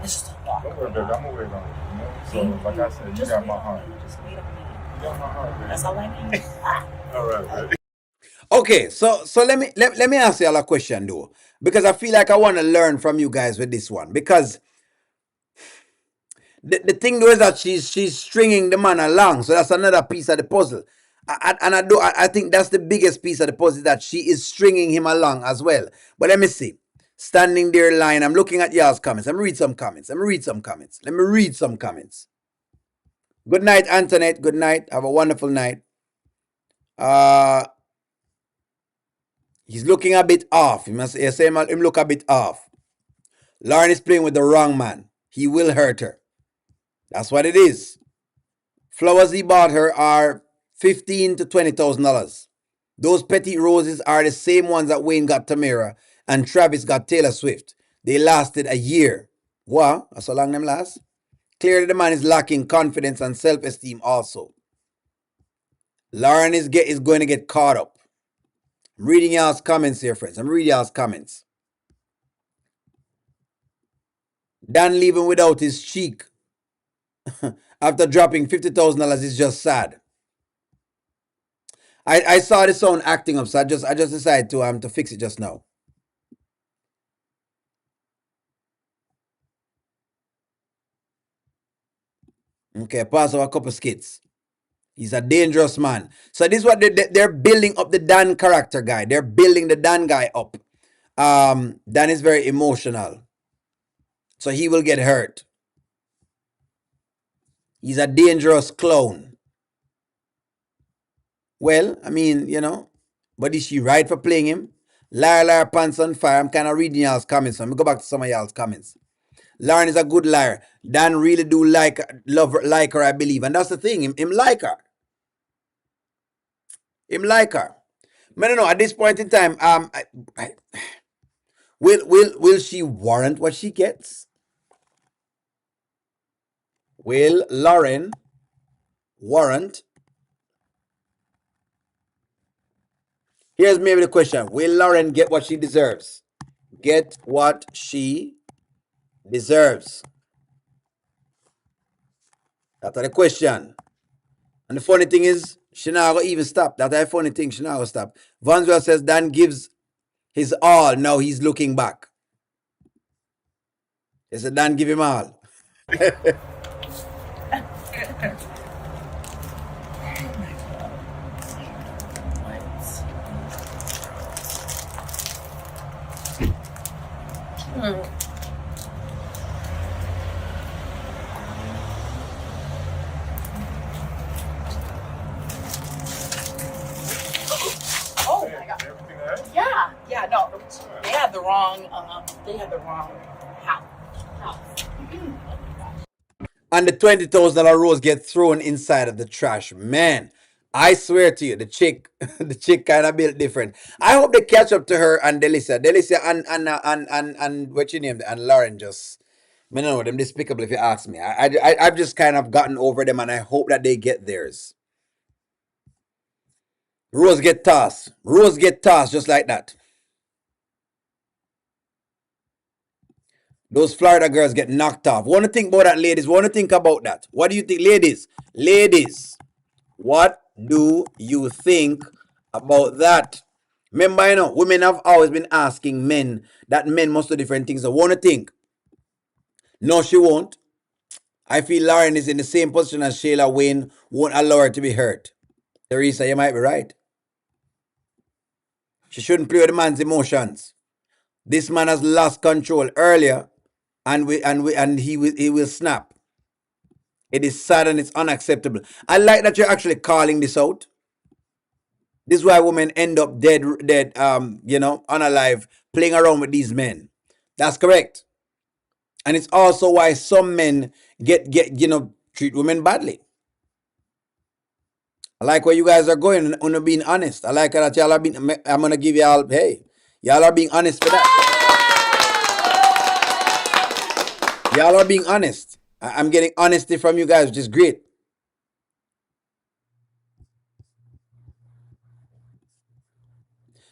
[SPEAKER 7] it's just a lot.
[SPEAKER 8] Don't worry, baby. I'm going to wait on you, So, like I said, you got my heart.
[SPEAKER 7] Just wait on me.
[SPEAKER 8] You got my heart, baby.
[SPEAKER 7] That's all I need.
[SPEAKER 8] All right, baby.
[SPEAKER 1] Okay, so let me ask you all a question though, because I feel like I want to learn from you guys with this one, because the thing though is that she's stringing the man along, so that's another piece of the puzzle. I think that's the biggest piece of the puzzle, that she is stringing him along as well. But let me see. Standing there line, I'm looking at y'all's comments. Let me read some comments. Good night, Antoinette. Good night. Have a wonderful night. He's looking a bit off. You say him look a bit off. Lauren is playing with the wrong man. He will hurt her. That's what it is. Flowers he bought her are $15,000 to $20,000. Those petite roses are the same ones that Wayne got Tamara and Travis got Taylor Swift. They lasted a year. What? That's how long them last? Clearly the man is lacking confidence and self-esteem also. Lauren is going to get caught up. I'm reading y'all's comments here, friends. Dan leaving without his cheek after dropping $50,000 is just sad. I saw the sound acting up, so I just decided to fix it just now. Okay, pass over a couple skits. He's a dangerous man. So this is what they're building up the Dan character guy. They're building the Dan guy up. Dan is very emotional, so he will get hurt. He's a dangerous clown. Well, I mean, but is she right for playing him? Liar, pants on fire. I'm kind of reading y'all's comments. Let me go back to some of y'all's comments. Lauren is a good liar. Dan really do like her, I believe. And that's the thing. Him like her. I don't know. At this point in time, will she warrant what she gets? Will Lauren warrant? Here's maybe the question. Will Lauren get what she deserves? Get what she deserves. That's the question. And the funny thing is, she not gonna even stop. That's the funny thing. She not gonna stop. Vanswell says Dan gives his all. Now he's looking back. He said Dan give him all.
[SPEAKER 7] Oh my God. Yeah, no. They had the wrong house.
[SPEAKER 1] And the $20,000 rose get thrown inside of the trash. Man, I swear to you, the chick kind of built different. I hope they catch up to her and Delicia and what's your name? And Lauren just, I don't know, them despicable if you ask me. I've just kind of gotten over them, and I hope that they get theirs. Rose get tossed just like that. Those Florida girls get knocked off. Want to think about that, ladies? Want to think about that? What do you think, ladies? Ladies, what do you think about that? Remember, women have always been asking men that men must do different things. I want to think. No, she won't. I feel Lauren is in the same position as Shayla Wayne, won't allow her to be hurt. Teresa, you might be right. She shouldn't play with the man's emotions. This man has lost control earlier, and he will snap. It is sad and it's unacceptable. I like that you're actually calling this out. This is why women end up dead, unalive, playing around with these men. That's correct. And it's also why some men treat women badly. I like where you guys are going on being honest. I like that y'all are being, I'm going to give y'all, hey, y'all are being honest for that. Y'all are being honest. I'm getting honesty from you guys, which is great.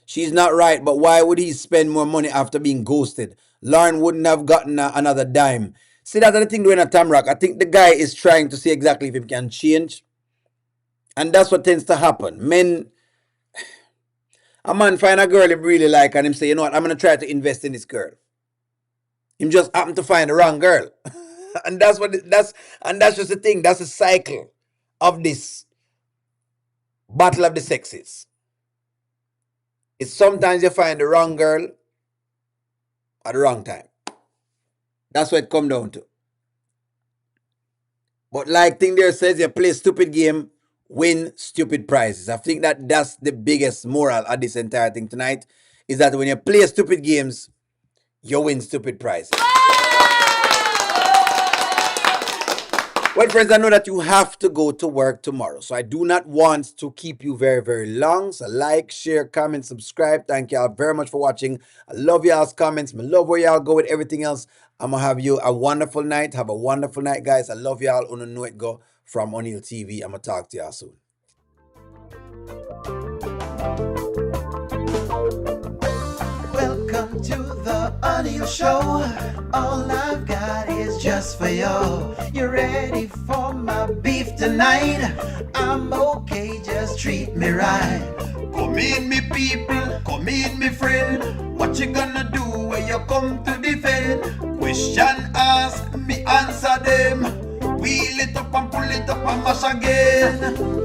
[SPEAKER 1] She's not right, but why would he spend more money after being ghosted? Lauren wouldn't have gotten another dime. See, that's the thing doing at Tamrock. I think the guy is trying to see exactly if he can change. And that's what tends to happen. A man find a girl he really like and him say, you know what, I'm going to try to invest in this girl. Him just happen to find the wrong girl. And that's just the thing. That's the cycle of this battle of the sexes. It's sometimes you find the wrong girl at the wrong time. That's what it come down to. But like thing there says, you play stupid game, win stupid prizes. I think that's the biggest moral of this entire thing tonight, is that when you play stupid games, you win stupid prizes. Well, friends, I know that you have to go to work tomorrow, so I do not want to keep you very, very long. So like, share, comment, subscribe. Thank y'all very much for watching. I love y'all's comments. I love where y'all go with everything else. I'm going to have you a wonderful night. Have a wonderful night, guys. I love y'all. On the know it go from O'Neill TV. I'm going to talk to y'all soon.
[SPEAKER 9] Welcome to the O'Neill Show. All I've got is just for you. You ready for my beef tonight? I'm okay, just treat me right. Come in, me people, come in, me friend. What you gonna do when you come to defend? Question ask, me answer them. Wheel it up and pull it up and mash again.